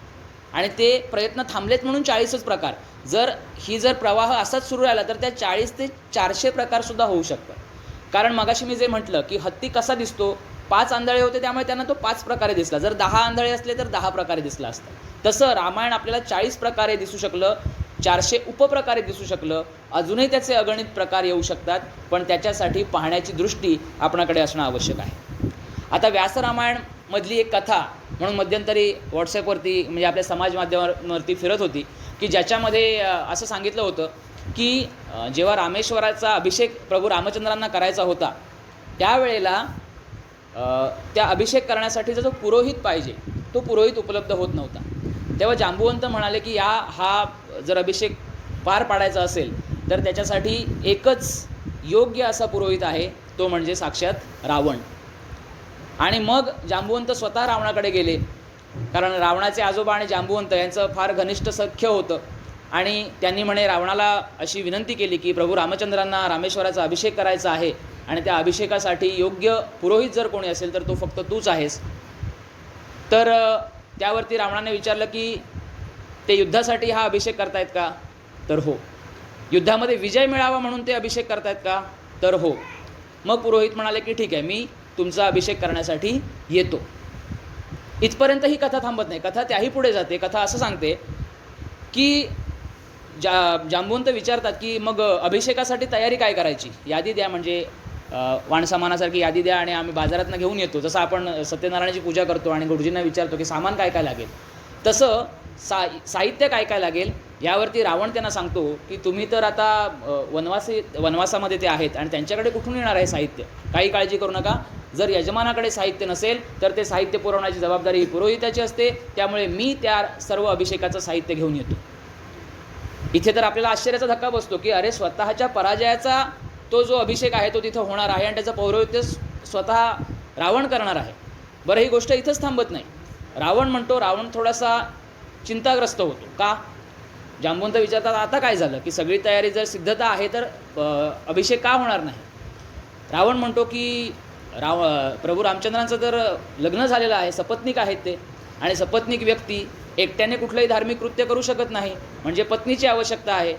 आणि ते प्रयत्न थांबलेत म्हणून 40च प्रकार. जर प्रवाह असाच सुरू राहिला तर त्या 40 ते 400 प्रकारसुद्धा होऊ शकतात. कारण मगाशी मी जे म्हटलं की हत्ती कसा दिसतो, 5 आंधळे होते त्यामुळे त्यांना तो 5 प्रकारे दिसला, जर 10 आंधळे असले तर 10 प्रकारे दिसला असतं. तसं रामायण आपल्याला 40 प्रकारे दिसू शकलं, 400 उपप्रकारे दिसू शकलं, अजूनही त्याचे अगणित प्रकार येऊ शकतात, पण त्याच्यासाठी पाहण्याची दृष्टी आपणाकडे असणं आवश्यक आहे. आता व्यासरामायणमधली एक कथा म्हणून मध्यंतरी व्हॉट्सॲपवरती म्हणजे आपल्या समाज माध्यमावरती फिरत होती की ज्याच्यामध्ये असं सांगितलं होतं की जेव्हा रामेश्वराचा अभिषेक प्रभू रामचंद्रांना करायचा होता त्यावेळेला त्या अभिषेक करण्यासाठीचा जो पुरोहित पाहिजे तो पुरोहित उपलब्ध होत नव्हता. तेव्हा जांबुवंत म्हणाले की हा जर अभिषेक पार पाडायचा असेल तर त्याच्यासाठी एकच योग्य असा पुरोहित आहे, तो म्हणजे साक्षात रावण. आणि मग जांबुवंत स्वतः रावणाकडे गेले, कारण रावणाचे आजोबा आणि जांबुवंत यांचं फार घनिष्ठ सख्य होतं आणि त्यांनी म्हणे रावणाला अशी विनंती केली की प्रभू रामचंद्रांना रामेश्वराचा अभिषेक करायचा आहे आणि त्या अभिषेकासाठी योग्य पुरोहित जर कोणी असेल तर तो फक्त तूच आहेस. तर त्यावरती रावणाने विचारलं की ते युद्धासाठी हा अभिषेक करतायत का, तर हो. युद्धामध्ये विजय मिळावा म्हणून ते अभिषेक करतायत का, तर हो. मग पुरोहित म्हणाले की ठीक आहे, मी तुमचा अभिषेक करण्यासाठी येतो. इथपर्यंत ही कथा थांबत नाही, कथा त्याही पुढे जाते. कथा असं सांगते की जांबुवंत विचारतात की मग अभिषेकासाठी तयारी काय करायची, यादी द्या, म्हणजे वाणसामानासारखी यादी द्या आणि आम्ही बाजारातनं घेऊन येतो. जसं आपण सत्यनारायणाची पूजा करतो आणि गुरुजींना विचारतो की सामान काय काय लागेल, तसं साहित्य काय काय लागेल यावरती रावण त्यांना सांगतो की तुम्ही तर आता वनवासामध्ये ते आहेत आणि त्यांच्याकडे कुठून येणार आहे साहित्य, काही काळजी करू नका. जर यजमानाकडे साहित्य नसेल तर ते साहित्य पुरवण्याची जबाबदारी ही पुरोहिताची असते, त्यामुळे मी त्या सर्व अभिषेकाचं साहित्य घेऊन येतो. इथे तर आपल्याला आश्चर्याचा धक्का बसतो की अरे स्वतःच्या पराजयाचा तो जो अभिषेक आहे तो तिथं होणार आहे आणि त्याचं पौरोहित्य स्वतः रावण करणार आहे. बरं, ही गोष्ट इथंच थांबत नाही. रावण थोडासा चिंताग्रस्त होतो. का? जांबुवंत विचारतात आता काय झालं की सगळी तयारी जर सिद्धता आहे तर अभिषेक का होणार नाही. रावण म्हणतो की प्रभू रामचंद्रांचं तर लग्न झालेलं आहे, सपत्नीक आहेत ते, आणि सपत्नीक व्यक्ती एकट्याने कुठलंही धार्मिक कृत्य करू शकत नाही, म्हणजे पत्नीची आवश्यकता आहे.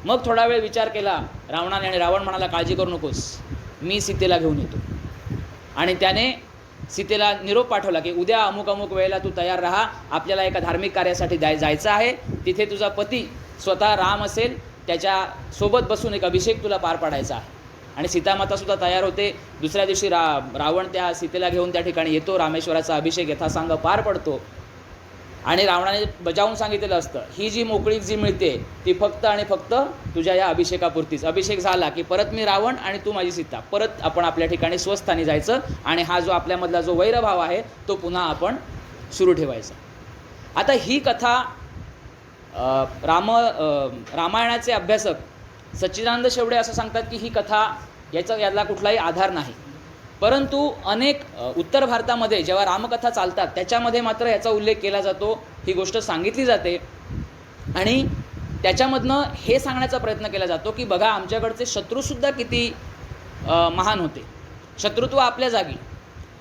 मग थोडा वेळ विचार केला रावणाने आणि रावण म्हणाला काळजी करू नकोस, मी सीतेला घेऊन येतो. आणि त्याने सीतेला निरोप पाठवला की उद्या अमुक अमुक वेळेला तू तयार राहा, आपल्याला एका धार्मिक कार्यासाठी जायचं आहे, तिथे तुझा पती स्वतः राम असेल, त्याच्यासोबत बसून एक अभिषेक तुला पार पाडायचा आहे. आणि सीतामातासुद्धा तयार होते. दुसऱ्या दिवशी रावण त्या सीतेला घेऊन त्या ठिकाणी येतो, रामेश्वराचा अभिषेक यथासांग पार पडतो. आणि रावणाने बजावून सांगितलेलं असतं ही जी मोकळीक जी मिळते ती फक्त आणि फक्त तुझ्या या अभिषेकापुरतीच. अभिषेक झाला की परत मी रावण आणि तू माझी सीता, परत आपण आपल्या ठिकाणी स्वस्थानी जायचं आणि हा जो आपल्यामधला जो वैरभाव आहे तो पुन्हा आपण सुरू ठेवायचा. आता ही कथा रामायणाचे अभ्यासक सच्चिदानंद शेवडे असं सांगतात की ही कथा याला कुठलाही आधार नाही, परंतु अनेक उत्तर भारतामध्ये जेव्हा रामकथा चालतात त्याच्यामध्ये मात्र याचा उल्लेख केला जातो, ही गोष्ट सांगितली जाते आणि त्याच्यामधनं हे सांगण्याचा प्रयत्न केला जातो की बघा आमच्याकडचे शत्रूसुद्धा किती महान होते. शत्रुत्व आपल्या जागी,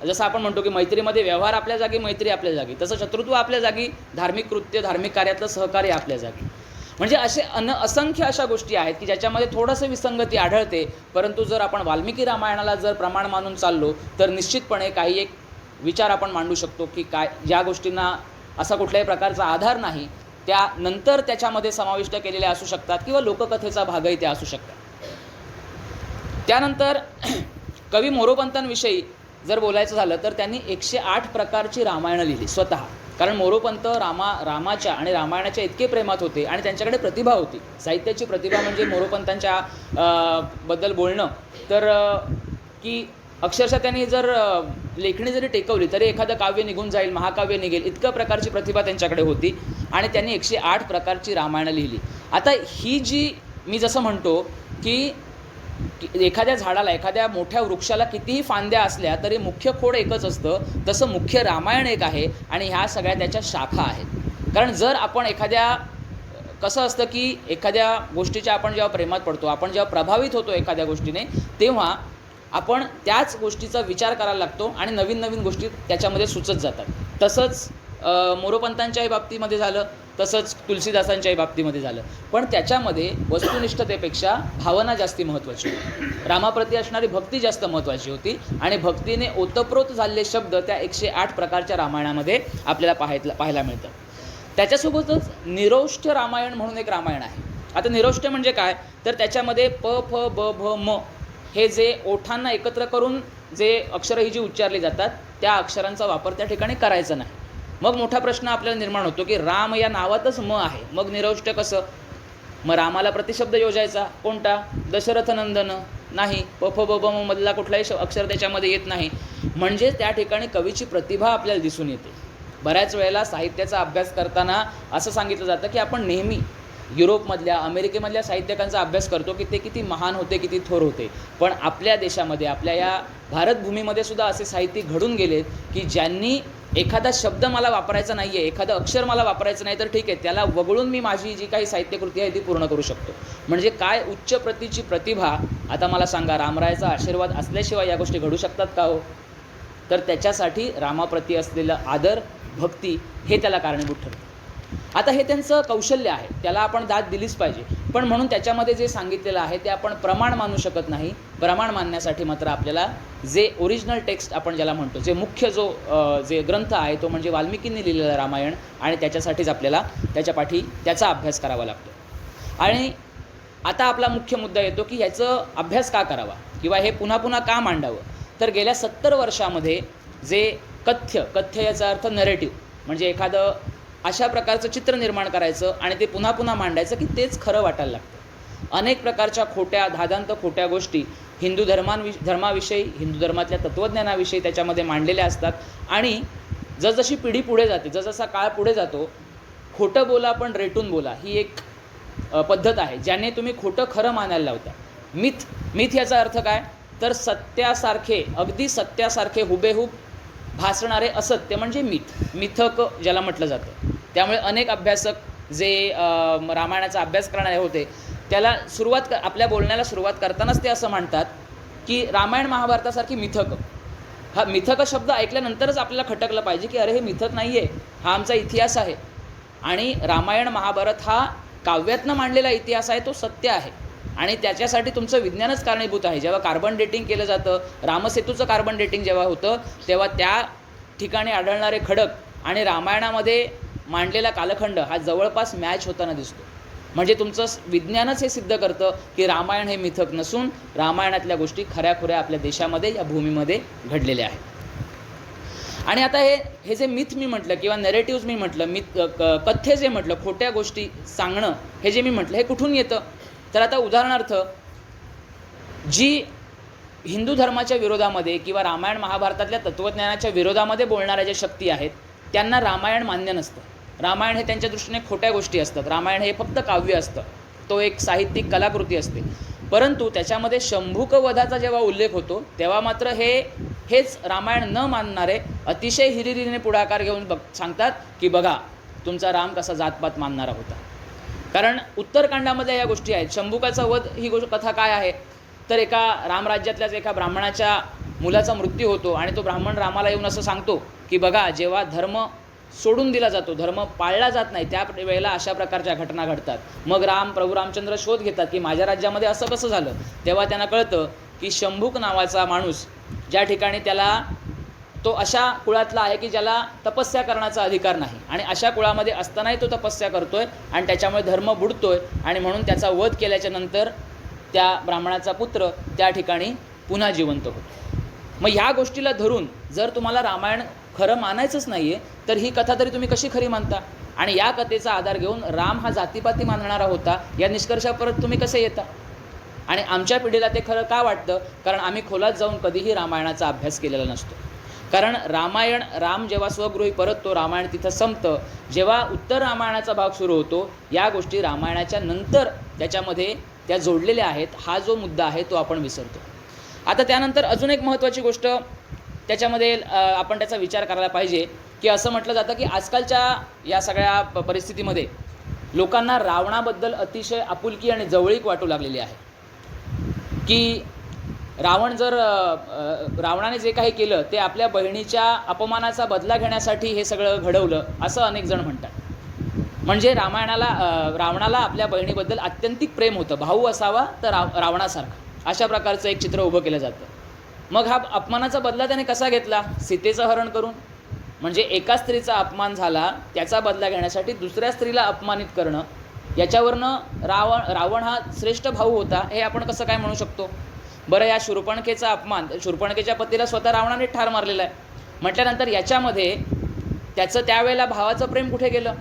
जसं आपण म्हणतो की मैत्रीमध्ये व्यवहार आपल्या जागी, मैत्री आपल्या जागी, तसं शत्रुत्व आपल्या जागी, धार्मिक कृत्य, धार्मिक कार्यातलं सहकार्य आपल्या जागी. म्हणजे असे असंख्य अशा गोष्टी आहेत की ज्याच्यामध्ये थोडंसं विसंगती आढळते. परंतु जर आपण वाल्मिकी रामायणाला जर प्रमाण मानून चाललो तर निश्चितपणे काही एक विचार आपण मांडू शकतो की काय ज्या गोष्टींना असा कुठल्याही प्रकारचा आधार नाही त्या नंतर त्याच्यामध्ये समाविष्ट केलेल्या असू शकतात किंवा लोककथेचा भागही त्या असू शकतात. त्यानंतर कवी मोरोपंतांविषयी जर बोलायचं झालं तर त्यांनी 108 प्रकारची रामायणं लिहिली स्वतः. कारण मोरोपंत रामाच्या आणि रामायणाच्या इतके प्रेमात होते आणि त्यांच्याकडे प्रतिभा होती, साहित्याची प्रतिभा. म्हणजे मोरोपंतांच्या बद्दल बोलणं तर की अक्षरशः त्यांनी जर लेखणी जरी टेकवली तरी एखादं काव्य निघून जाईल, महाकाव्य निघेल, इतकं प्रकारची प्रतिभा त्यांच्याकडे होती आणि त्यांनी 108 प्रकारची रामायणं लिहिली. आता ही जी मी जसं म्हणतो की एखाद्या झाडाला, एखाद्या मोठ्या वृक्षाला कितीही फांद्या असल्या तरी मुख्य खोड एकच असतं, तसं मुख्य रामायण एक आहे आणि ह्या सगळ्या त्याच्या शाखा आहेत. कारण जर आपण कसं असतं की एखाद्या गोष्टीच्या आपण जेव्हा प्रेमात पडतो, आपण जेव्हा प्रभावित होतो एखाद्या गोष्टीने, तेव्हा आपण त्याच गोष्टीचा विचार करायला लागतो आणि नवीन नवीन गोष्टी त्याच्यामध्ये सुचत जातात. तसंच मोरोपंतांच्याही बाबतीमध्ये झालं, तसंच तुलसीदासांच्याही बाबतीमध्ये झालं. पण त्याच्यामध्ये वस्तुनिष्ठतेपेक्षा भावना जास्ती महत्त्वाची होती, रामाप्रती असणारी भक्ती जास्त महत्त्वाची होती आणि भक्तीने ओतप्रोत झालेले शब्द त्या 108 प्रकारच्या रामायणामध्ये आपल्याला पाहायला मिळतं. त्याच्यासोबतच निरौष्ठ्य रामायण म्हणून एक रामायण आहे. आता निरौष्ठ्य म्हणजे काय तर त्याच्यामध्ये प, फ, ब, भ, म हे जे ओठांना एकत्र करून जे अक्षरं ही जी उच्चारली जातात त्या अक्षरांचा वापर त्या ठिकाणी करायचा नाही. मग मोठा प्रश्न आपल्याला निर्माण होतो की राम या नावातच म आहे, मग निरौष्ठ्य कसं? मग रामाला प्रतिशब्द योजायचा कोणता? दशरथ नंदन नाही, प, फ, ब, ब, म मधला कुठलाही अक्षर त्याच्यामध्ये येत नाही. म्हणजे त्या ठिकाणी कवीची प्रतिभा आपल्याला दिसून येते. बऱ्याच वेळेला साहित्याचा अभ्यास करताना असं सांगितलं जातं की आपण नेहमी युरोपमधल्या, अमेरिकेमधल्या साहित्यकांचा अभ्यास करतो की ते किती महान होते, किती थोर होते. पण आपल्या देशामध्ये, आपल्या या भारतभूमीमध्ये सुद्धा असे साहित्यिक घडून गेलेत की ज्यांनी एखादा शब्द मला वापरायचा नाही आहे, एखादं अक्षर मला वापरायचं नाही तर ठीक आहे, त्याला वगळून मी माझी जी काही साहित्यकृती आहे ती पूर्ण करू शकतो. म्हणजे काय उच्च प्रतीची प्रतिभा. आता मला सांगा, रामरायाचा आशीर्वाद असल्याशिवाय या गोष्टी घडू शकतात का हो? तर त्याच्यासाठी रामाप्रती असलेलं आदर, भक्ती हे त्याला कारणीभूत ठरतं. आता हे त्यांचं कौशल्य आहे, त्याला आपण दाद दिलीच पाहिजे. पण म्हणून त्याच्यामध्ये जे सांगितलेलं आहे ते आपण प्रमाण मानू शकत नाही. प्रमाण मानण्यासाठी मात्र आपल्याला जे ओरिजिनल टेक्स्ट आपण ज्याला म्हणतो, जे मुख्य जे ग्रंथ आहे तो म्हणजे वाल्मिकींनी लिहिलेलं रामायण, आणि त्याच्यासाठीच आपल्याला त्याच्या पाठी त्याचा अभ्यास करावा लागतो. आणि आता आपला मुख्य मुद्दा येतो की ह्याचं अभ्यास का करावा किंवा हे पुन्हा पुन्हा का मांडावं. तर गेल्या 70 वर्षामध्ये जे कथ्य याचा अर्थ नरेटिव्ह, म्हणजे एखादं अशा प्रकारचं चित्र निर्माण करायचं आणि ते पुन्हा पुन्हा मांडायचं की तेच खरं वाटायला लागतं. अनेक प्रकारच्या धादांत खोट्या गोष्टी हिंदू धर्माविषयी, हिंदू धर्मातल्या तत्त्वज्ञानाविषयी त्याच्यामध्ये मांडलेल्या असतात. आणि जसजशी पिढी पुढे जाते, जसजसा काळ पुढे जातो, खोटं बोला पण रेटून बोला ही एक पद्धत आहे ज्याने तुम्ही खोटं खरं मानायला लावता. मिथ याचा अर्थ काय तर सत्यासारखे, अगदी सत्यासारखे हुबेहूब भासणारे असत्य म्हणजे मिथक ज्याला म्हटलं जातं. त्यामुळे अनेक अभ्यासक जे रामायणाचा अभ्यास करणारे होते त्याला आपल्या बोलण्याला सुरुवात करतानाच ते असं म्हणतात की रामायण महाभारतासारखी मिथक. हा मिथक शब्द ऐकल्यानंतरच आपल्याला खटकलं पाहिजे की अरे हे मिथक नाही आहे, हा आमचा इतिहास आहे. आणि रामायण महाभारत हा काव्यातनं मांडलेला इतिहास आहे, तो सत्य आहे आणि त्याच्यासाठी तुमचं विज्ञानच कारणीभूत आहे. जेव्हा कार्बन डेटिंग केलं जातं, रामसेतूचं कार्बन डेटिंग जेव्हा होतं तेव्हा त्या ठिकाणी आढळणारे खडक आणि रामायणामध्ये मांडलेला कालखंड हा जवळपास मॅच होताना दिसतो. म्हणजे तुमचं विज्ञानच हे सिद्ध करतं की रामायण हे मिथक नसून रामायणातल्या गोष्टी खऱ्याखुऱ्या आपल्या देशामध्ये, या भूमीमध्ये घडलेल्या आहेत. आणि आता हे जे मिथ मी म्हटलं किंवा नरेटिव्ज मी म्हटलं, कथ्य जे म्हटलं, खोट्या गोष्टी सांगणं हे जे मी म्हटलं, हे कुठून येतं तर आता उदाहरणार्थ जी हिंदू धर्माच्या विरोधामध्ये किंवा रामायण महाभारतातल्या तत्त्वज्ञानाच्या विरोधामध्ये बोलणाऱ्या ज्या शक्ती आहेत त्यांना रामायण मान्य नसतं. रामायण हे त्यांच्या दृष्टीने खोट्या गोष्टी असतात. रामायण हे फक्त काव्य असतं, तो एक साहित्यिक कलाकृती असते. परंतु त्याच्यामध्ये शंभुकवधाचा जेव्हा उल्लेख होतो तेव्हा मात्र हेच रामायण न मानणारे अतिशय हिरिरीने पुढाकार घेऊन सांगतात की बघा तुमचा राम कसा जातपात मानणारा होता. कारण उत्तरकांडामध्ये या गोष्टी आहेत. शंभुकाचा वध ही कथा काय आहे तर एका रामराज्यातल्याच एका ब्राह्मणाच्या मुलाचा मृत्यू होतो आणि तो ब्राह्मण रामाला येऊन असं सांगतो की बघा, जेव्हा धर्म सोडून दिला जातो, धर्म पाळला जात नाही, त्या वेळेला अशा प्रकारच्या घटना घडतात. मग प्रभू रामचंद्र शोध घेतात की माझ्या राज्यामध्ये असं कसं झालं. तेव्हा त्यांना कळतं की शंभूक नावाचा माणूस, ज्या ठिकाणी त्याला तो अशा कुळातला आहे की ज्याला तपस्या करण्याचा अधिकार नाही, आणि अशा कुळामध्ये असतानाही तो तपस्या करतोय आणि त्याच्यामुळे धर्म बुडतोय, आणि म्हणून त्याचा वध केल्याच्या नंतर त्या ब्राह्मणाचा पुत्र त्या ठिकाणी पुन्हा जिवंत होतो. मग ह्या गोष्टीला धरून जर तुम्हाला रामायण खरं मानायचंच नाही आहे, तर ही कथा तरी तुम्ही कशी खरी मानता? आणि या कथेचा आधार घेऊन राम हा जातीपाती मानणारा होता या निष्कर्षापर्यंत तुम्ही कसे येता? आणि आमच्या पिढीला ते खरं का वाटतं? कारण आम्ही खोलात जाऊन कधीही रामायणाचा अभ्यास केलेला नसतो. कारण राम जेव्हा स्वगृही परततो, रामायण तिथं संपतं. जेव्हा उत्तर रामायणाचा भाग सुरू होतो, या गोष्टी रामायणाच्या नंतर त्याच्यामध्ये त्या जोडलेल्या आहेत. हा जो मुद्दा आहे तो आपण विसरतो. आता त्यानंतर अजून एक महत्त्वाची गोष्ट त्याच्यामध्ये आपण त्याचा विचार करायला पाहिजे की असं म्हटलं जातं की आजकालच्या या सगळ्या परिस्थितीमध्ये लोकांना रावणाबद्दल अतिशय आपुलकी आणि जवळीक वाटू लागलेली आहे. की रावणाने जे काही केलं ते आपल्या बहिणीच्या अपमानाचा बदला घेण्यासाठी हे सगळं घडवलं, असं अनेक जण म्हणतात. म्हणजे रावणाला आपल्या बहिणीबद्दल आत्यंतिक प्रेम होतं, भाऊ असावा तर रावणासारखा, अशा प्रकारचं एक चित्र उभं केलं जातं. मग हा अपमानाचा बदला त्याने कसा घेतला? सीतेचं हरण करून. म्हणजे एका स्त्रीचा अपमान झाला, त्याचा बदला घेण्यासाठी दुसऱ्या स्त्रीला अपमानित करणं, याच्यावरनं रावण हा श्रेष्ठ भाऊ होता हे आपण कसं काय म्हणू शकतो? बरं, या शूर्पणखेचा अपमान, शूर्पणखेच्या पतीला स्वतः रावणाने ठार मारलेला आहे म्हटल्यानंतर याच्यामध्ये त्याचं त्यावेळेला भावाचं प्रेम कुठे गेलं?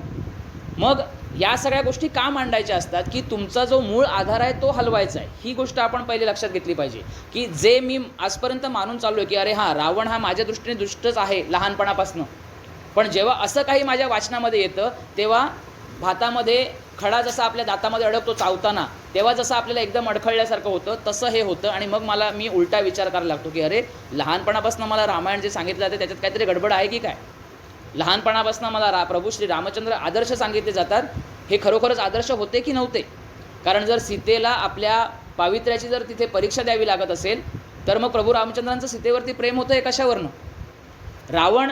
मग या सगळ्या गोष्टी का मांडायच्या असतात की तुमचा जो मूळ आधार आहे तो हलवायचा आहे. ही गोष्ट आपण पहिले लक्षात घेतली पाहिजे की जे मी आजपर्यंत मानून चाललो आहे की अरे हां, रावण हा माझ्या दृष्टीने दुष्टच आहे लहानपणापासून, पण जेव्हा असं काही माझ्या वाचनामध्ये येतं तेव्हा भातामध्ये खडा जसा आपल्या दातामध्ये अडकतो चावताना, तेव्हा जसं आपल्याला एकदम अडखळल्यासारखं होतं तसं हे होतं. आणि मग मी उलटा विचार करायला लागतो की अरे, लहानपणापासून मला रामायण जे सांगितलं जाते त्याच्यात काहीतरी गडबड आहे की काय? लहानपणापासून मला प्रभू श्री रामचंद्र आदर्श सांगितले जातात, हे खरोखरच आदर्श होते की नव्हते? कारण जर सीतेला आपल्या पावित्र्याची जर तिथे परीक्षा द्यावी लागत असेल तर मग प्रभू रामचंद्रांचं सीतेवरती प्रेम होतं हे कशावरनं? रावण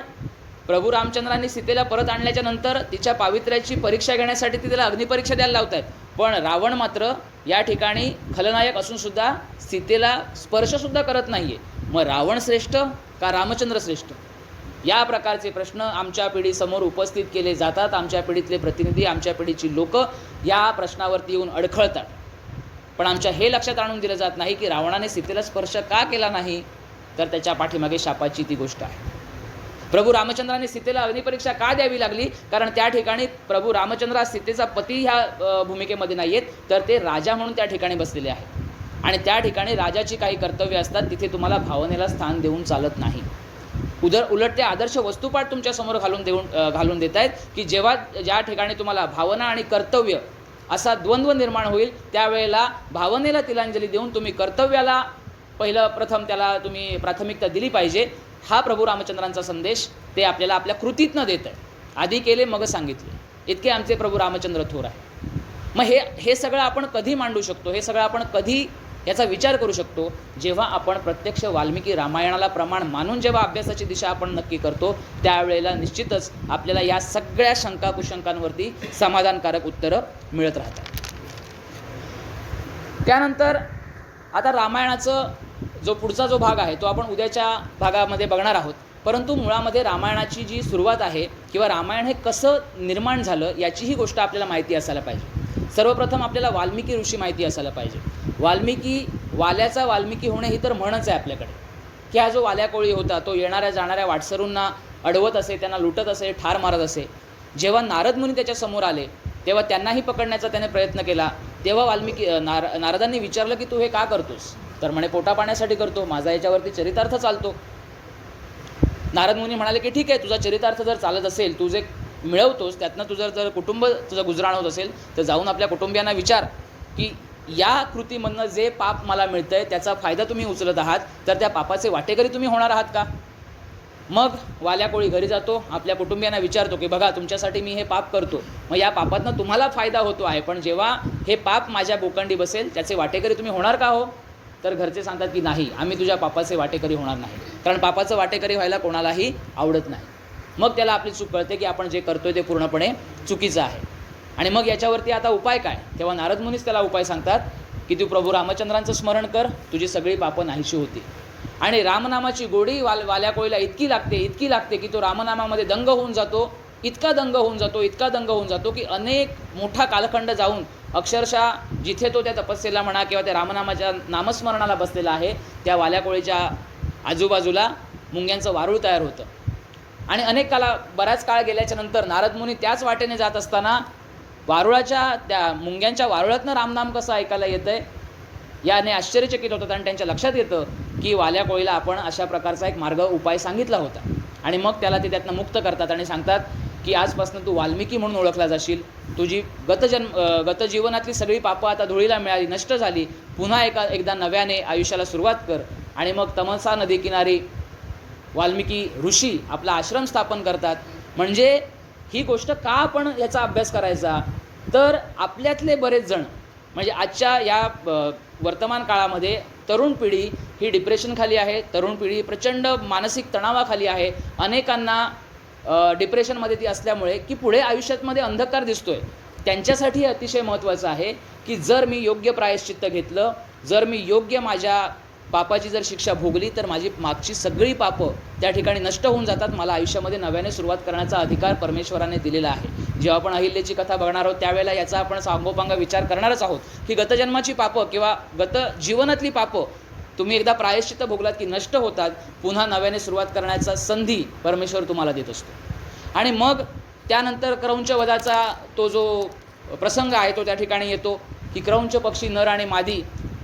प्रभू रामचंद्रांनी सीतेला परत आणल्याच्या नंतर तिच्या पावित्र्याची परीक्षा घेण्यासाठी तिला अग्निपरीक्षा द्यायला लावत आहेत, पण रावण मात्र या ठिकाणी खलनायक असूनसुद्धा सीतेला स्पर्शसुद्धा करत नाही आहे. मग रावण श्रेष्ठ का रामचंद्र श्रेष्ठ? या प्रकारचे प्रश्न आमच्या पिढीसमोर उपस्थित केले जातात. आमच्या पिढीतले प्रतिनिधी, आमच्या पिढीची लोक या प्रश्नावरती येऊन अडखळतात. पण आमच्या हे लक्षात आणून दिलं जात नाही की रावणाने सीतेला स्पर्श का केला नाही, तर त्याच्या पाठीमागे शापाची ती गोष्ट आहे. प्रभू रामचंद्राने सीतेला अग्निपरीक्षा का द्यावी लागली? कारण त्या ठिकाणी प्रभू रामचंद्र हा सीतेचा पती ह्या भूमिकेमध्ये नाही आहेत, तर ते राजा म्हणून त्या ठिकाणी बसलेले आहेत. आणि त्या ठिकाणी राजाची काही कर्तव्य असतात, तिथे तुम्हाला भावनेला स्थान देऊन चालत नाही. उलट ते आदर्श वस्तुपाठ तुमच्यासमोर घालून देत आहेत की ज्या ठिकाणी तुम्हाला भावना आणि कर्तव्य असा द्वंद्व निर्माण होईल, त्यावेळेला भावनेला तिलांजली देऊन तुम्ही कर्तव्याला प्रथम त्याला तुम्ही प्राथमिकता दिली पाहिजे. हा प्रभू रामचंद्रांचा संदेश ते आपल्याला आपल्या कृतीतनं देत आहे. आधी केले मग सांगितले, इतके आमचे प्रभू रामचंद्र थोर आहे. मग हे सगळं आपण कधी मांडू शकतो? हे सगळं आपण कधी याचा विचार करू शकतो? जेव्हा आपण प्रत्यक्ष वाल्मिकी रामायणाला प्रमाण मानून जेव्हा अभ्यासाची दिशा आपण नक्की करतो, त्यावेळेला निश्चितच आपल्याला या सगळ्या शंका कुशंकांवरती समाधानकारक उत्तरं मिळत राहतात. त्यानंतर आता रामायणाचं पुढचा जो भाग आहे तो आपण उद्याच्या भागामध्ये बघणार आहोत. परंतु मुळामध्ये रामायणाची जी सुरुवात आहे किंवा रामायण हे कसं निर्माण झालं याचीही गोष्ट आपल्याला माहिती असायला पाहिजे. सर्वप्रथम आपल्याला वाल्मिकी ऋषी माहिती असायला पाहिजे. वाल्याचा वाल्मिकी होणे ही तर म्हणच आहे आपल्याकडे, की हा जो वाल्या कोळी होता तो येणाऱ्या जाणाऱ्या वाटसरूंना अडवत असे, त्यांना लुटत असे, ठार मारत असे. जेव्हा नारद मुनी त्याच्यासमोर आले तेव्हा त्यांनाही पकडण्याचा त्याने प्रयत्न केला. तेव्हा नारदांनी विचारलं की तू हे का करतोस? तर म्हणे पोटा पाण्यासाठी करतो, माझा याच्यावरती चरितार्थ चालतो. नारद मुनी म्हणाले की ठीक आहे, तुझा चरितार्थ जर चालत असेल, तू जे मिळवतोस त्यातनं जर कुटुंब तुझं गुजराण होत असेल तर जाऊन आपल्या कुटुंबियांना विचार की या कृतीमधनं जे पाप मला मिळतं आहे त्याचा फायदा तुम्ही उचलत आहात, तर त्या पापाचे वाटेकरी तुम्ही होणार आहात का? मग वाल्या कोळी घरी जातो, आपल्या कुटुंबियांना विचारतो की बघा, तुमच्यासाठी मी हे पाप करतो, मग या पापातनं तुम्हाला फायदा होतो आहे, पण जेव्हा हे पाप माझ्या बोकंडी बसेल त्याचे वाटेकरी तुम्ही होणार का हो? तर घरचे सांगतात की नाही, आम्ही तुझ्या पापाचे वाटेकरी होणार नाही, कारण पापाचं वाटेकरी व्हायला कोणालाही आवडत नाही. मग त्याला आपली चूक कळते की आपण जे करतोय ते पूर्णपणे चुकीचं आहे. आणि मग याच्यावरती आता उपाय काय? तेव्हा नारद मुनीच त्याला उपाय सांगतात की तू प्रभू रामचंद्रांचं स्मरण कर, तुझी सगळी पापं नाहीशी होती. आणि रामनामाची गोडी वाल्या कोळीला इतकी लागते की तो रामनामामध्ये दंग होऊन जातो, इतका दंग होऊन जातो की अनेक मोठा कालखंड जाऊन अक्षरशः जिथे तो त्या तपस्येला म्हणा किंवा त्या रामनामाच्या नामस्मरणाला बसलेला आहे त्या वाल्या कोळीच्या आजूबाजूला मुंग्यांचं वारूळ तयार होतं. आणि बराच काळ गेल्याच्या नंतर नारद मुनी त्याच वाटेने जात असताना वारुळाच्या त्या मुंग्यांच्या वारुळातनं रामनाम कसं ऐकायला येतंय याने आश्चर्यचकित होतात. आणि त्यांच्या लक्षात येतं की वाल्या कोळीला आपण अशा प्रकारचा एक उपाय सांगितला होता. आणि मग त्याला ते त्यातनं मुक्त करतात आणि सांगतात की आजपासून तू वाल्मिकी म्हणून ओळखला जाशील. तुझी गतजीवनातली सगळी पापं आता धुळीला मिळाली, नष्ट झाली. पुन्हा एकदा नव्याने आयुष्याला सुरुवात कर. आणि मग तमसा नदी किनारी वाल्मिकी ऋषी आपला आश्रम स्थापन करतात. म्हणजे ही गोष्ट का आपण याचा अभ्यास करायचा? तर आपल्यातले बरेच जण म्हणजे आजच्या या वर्तमान काळामध्ये तरुण पिढी ही डिप्रेशनखाली आहे, तरुण पिढी प्रचंड मानसिक तणावाखाली आहे. अनेकांना डिप्रेशनमध्ये ती असल्यामुळे की पुढे आयुष्यामध्ये अंधकार दिसतोय. त्यांच्यासाठी अतिशय महत्त्वाचं आहे की जर मी योग्य प्रायश्चित्त घेतलं, जर मी योग्य माझ्या पापाची जर शिक्षा भोगली तर माझी मागची सगळी पापं त्या ठिकाणी नष्ट होऊन जातात. मला आयुष्यामध्ये नव्याने सुरुवात करण्याचा अधिकार परमेश्वराने दिलेला आहे. जेव्हा आपण अहिल्याची कथा बघणार आहोत त्यावेळेला याचा आपण सांगोपांग विचार करणारच आहोत की गतजन्माची पापं किंवा गतजीवनातली पापं तुम्ही एकदा प्रायश्चित्त भोगलात की नष्ट होतात. पुन्हा नव्याने सुरुवात करण्याचा संधी परमेश्वर तुम्हाला देत असतो. आणि मग त्यानंतर क्रौंच वधाचा तो जो प्रसंग आहे तो त्या ठिकाणी येतो की क्रौंच पक्षी नर आणि मादी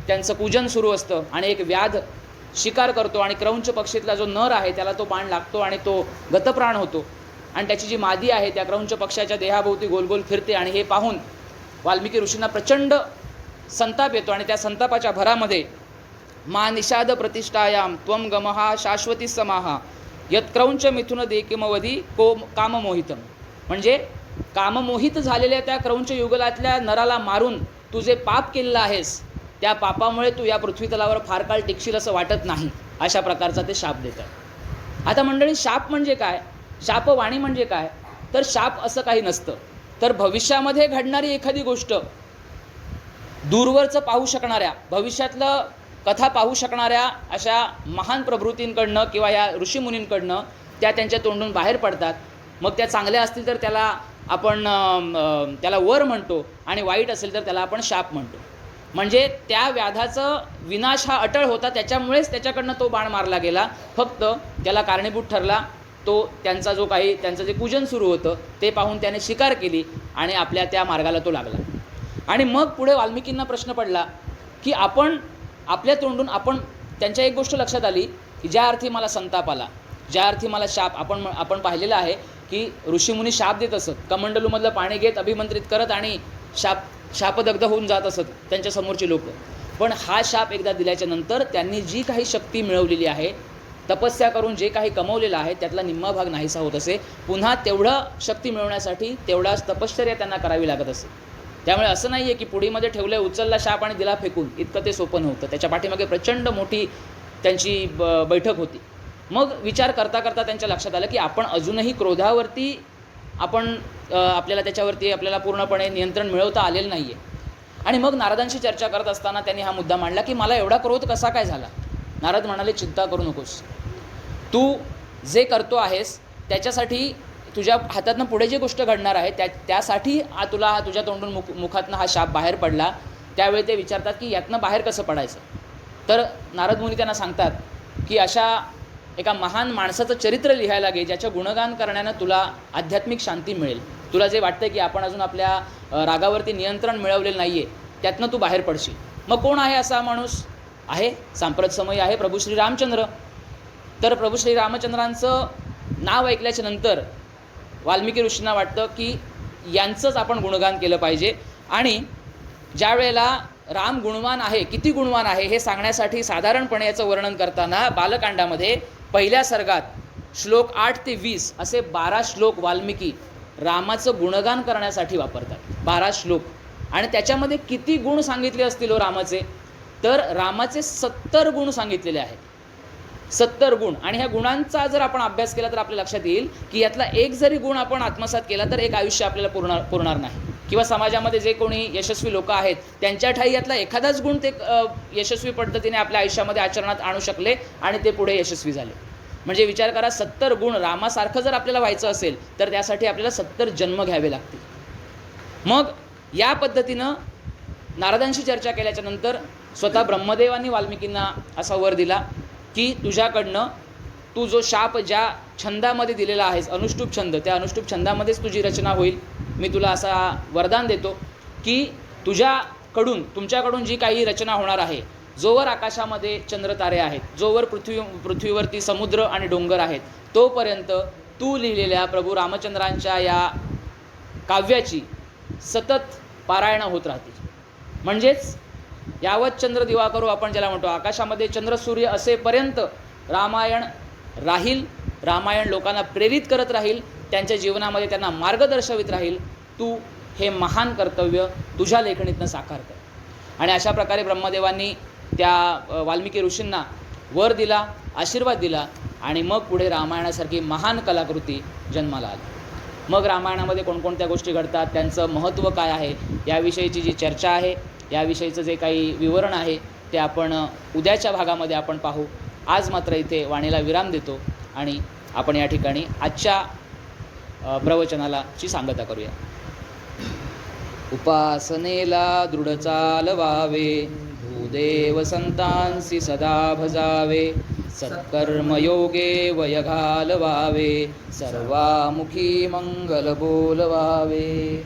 त्यांचं पूजन सुरू असतं आणि एक व्याध शिकार करतो आणि क्रौंच पक्षीतला जो नर आहे त्याला तो बाण लागतो आणि तो गतप्राण होतो. आणि त्याची जी मादी आहे त्या क्रौंच पक्षाच्या देहाभोवती गोल फिरते. आणि हे पाहून वाल्मिकी ऋषींना प्रचंड संताप येतो. आणि त्या संतापाच्या भरामध्ये मा निषाद प्रतिष्ठायाम त्वम गमहा शाश्वती समाहा यत क्रौंच मिथुन देकिमवधी काममोहितम. म्हणजे काममोहित झालेल्या त्या क्रौंच युगलातल्या नराला मारून तू जे पाप केलेलं आहेस त्या पापामुळे तू या पृथ्वीतलावर फार काळ टिकशील असं वाटत नाही, अशा प्रकारचा ते शाप देतात. आता मंडळी, शाप म्हणजे काय? शापवाणी म्हणजे काय? तर शाप असं काही नसतं, तर भविष्यामध्ये घडणारी एखादी गोष्ट दूरवरचं पाहू शकणाऱ्या, भविष्यातलं कथा पाहू शकणाऱ्या अशा महान प्रभृतींकडनं किंवा या ऋषीमुनींकडनं त्या त्यांच्या तोंडून बाहेर पडतात. मग त्या चांगल्या असतील तर त्याला आपण त्याला वर म्हणतो आणि वाईट असेल तर त्याला आपण शाप म्हणतो. म्हणजे त्या व्याधाचं विनाश हा अटळ होता, त्याच्यामुळेच त्याच्याकडनं तो बाण मारला गेला. फक्त त्याला कारणीभूत ठरला तो त्यांचं जे पूजन सुरू होतं ते पाहून त्याने शिकार केली आणि आपल्या त्या मार्गाला तो लागला. आणि मग पुढे वाल्मिकींना प्रश्न पडला की आपण आपल्या तोंडून त्यांच्या एक गोष्ट लक्षात आली की ज्या अर्थी मला संताप आला, ज्या अर्थी मला शाप, आपण पाहिलेलं आहे की ऋषीमुनी शाप देत असत, कमंडलूमधलं पाणी घेत अभिमंत्रित करत आणि शापदग्ध होऊन जात असत त्यांच्या समोरची लोक. पण हा शाप एकदा दिल्याच्या नंतर त्यांनी जी काही शक्ती मिळवलेली आहे, तपस्या करून जे काही कमवलेलं आहे त्यातला निम्मा भाग नाहीसा होत असे. पुन्हा तेवढं शक्ती मिळवण्यासाठी तेवढाच तपश्चर्या त्यांना करावी लागत असे. त्यामुळे असं नाही आहे की पुडीमध्ये ठेवलं, उचलला शाप आणि दिला फेकून, इतकं ते सोपं नव्हतं. त्याच्या पाठीमागे प्रचंड मोठी त्यांची बैठक होती. मग विचार करता करता त्यांच्या लक्षात आलं की आपण अजूनही क्रोधावरती आपल्याला पूर्णपणे नियंत्रण मिळवता आलेलं नाही आहे. आणि मग नारदांशी चर्चा करत असताना त्यांनी हा मुद्दा मांडला की मला एवढा क्रोध कसा काय झाला. नारद म्हणाले, चिंता करू नकोस, तू जे करतो आहेस त्याच्यासाठी तुझ्या हातातनं पुढे जी गोष्ट घडणार आहे त्यासाठी तुला तुझ्या तोंडून मुखातनं हा शाप बाहेर पडला. त्यावेळी ते विचारतात की यातनं बाहेर कसं पडायचं. तर नारद मुनी त्यांना सांगतात की अशा एका महान माणसाचं चरित्र लिहायला घे ज्याचं गुणगान करण्यानं तुला आध्यात्मिक शांती मिळेल. तुला जे वाटतं की आपण अजून आपल्या रागावरती नियंत्रण मिळवलेलं नाही आहे त्यातनं तू बाहेर पडशील. मग कोण आहे असा माणूस? आहे सांप्रत समयी आहे प्रभू श्री रामचंद्र. तर प्रभू श्री रामचंद्रांचं नाव ऐकल्याच्या नंतर वाल्मिकी ऋषींना वाटतं की यांचंच आपण गुणगान केलं पाहिजे. आणि ज्या वेळेला राम गुणवान आहे, किती गुणवान आहे हे सांगण्यासाठी साधारणपणे याचं वर्णन करताना बालकांडामध्ये पहिल्या सर्गात श्लोक 8 ते 20 असे 12 श्लोक वाल्मिकी रामाचं गुणगान करण्यासाठी वापरतात. 12 श्लोक. आणि त्याच्यामध्ये किती गुण सांगितले असतील रामाचे. तर रामाचे 70 गुण सांगितलेले आहेत. 70 गुण. आणि ह्या गुणांचा जर आपण अभ्यास केला तर आपल्या लक्षात येईल की यातला एक जरी गुण आपण आत्मसात केला तर एक आयुष्य आपल्याला पुरणार नाही. किंवा समाजामध्ये जे कोणी यशस्वी लोक आहेत त्यांच्या ठाई यातला एखादाच गुण ते यशस्वी पद्धतीने आपल्या आयुष्यामध्ये आचरणात आणू शकले आणि ते पुढे यशस्वी झाले. म्हणजे विचार करा, 70 गुण रामासारखं जर आपल्याला व्हायचं असेल तर त्यासाठी आपल्याला 70 जन्म घ्यावे लागतील. मग या पद्धतीनं नारदांशी चर्चा केल्याच्या नंतर स्वतः ब्रह्मदेवांनी वाल्मिकींना असा वर दिला की तुझ्याकडनं तू जो शाप ज्या छंदामध्ये दिलेला आहेस, अनुष्टुप छंद, त्या अनुष्टुप छंदामध्येच तुझी रचना होईल. मी तुला असा वरदान देतो की तुमच्याकडून जी काही रचना होणार आहे, जोवर आकाशामध्ये चंद्रतारे आहेत, जोवर पृथ्वीवरती समुद्र आणि डोंगर आहेत, तोपर्यंत तू लिहिलेल्या प्रभू रामचंद्रांच्या या काव्याची सतत पारायणं होत राहतील. म्हणजेच यावत चंद्र दिवा करू आपण ज्याला म्हणतो, आकाशामध्ये चंद्र सूर्य असेपर्यंत रामायण राहील. रामायण लोकांना प्रेरित करत राहील, त्यांच्या जीवनामध्ये त्यांना मार्ग दर्शवित राहील. तू हे महान कर्तव्य तुझ्या लेखणीतनं साकार कर. आणि अशा प्रकारे ब्रह्मदेवांनी त्या वाल्मिकी ऋषींना वर दिला, आशीर्वाद दिला आणि मग पुढे रामायणासारखी महान कलाकृती जन्माला आली. मग रामायणामध्ये कोणकोणत्या गोष्टी घडतात, त्यांचं महत्त्व काय आहे, याविषयीची जी चर्चा आहे, याविषयीचं जे काही विवरण आहे ते आपण उद्याच्या भागामध्ये आपण पाहू. आज मात्र इथे वाणीला विराम देतो आणि आपण या ठिकाणी आजच्या प्रवचनालाची सांगता करूया. उपासनेला दृढ चालवावे, भूदेव संतांसी सदा भजावे, सत्कर्मयोगे वय घालवावे, सर्वामुखी मंगल बोलवावे.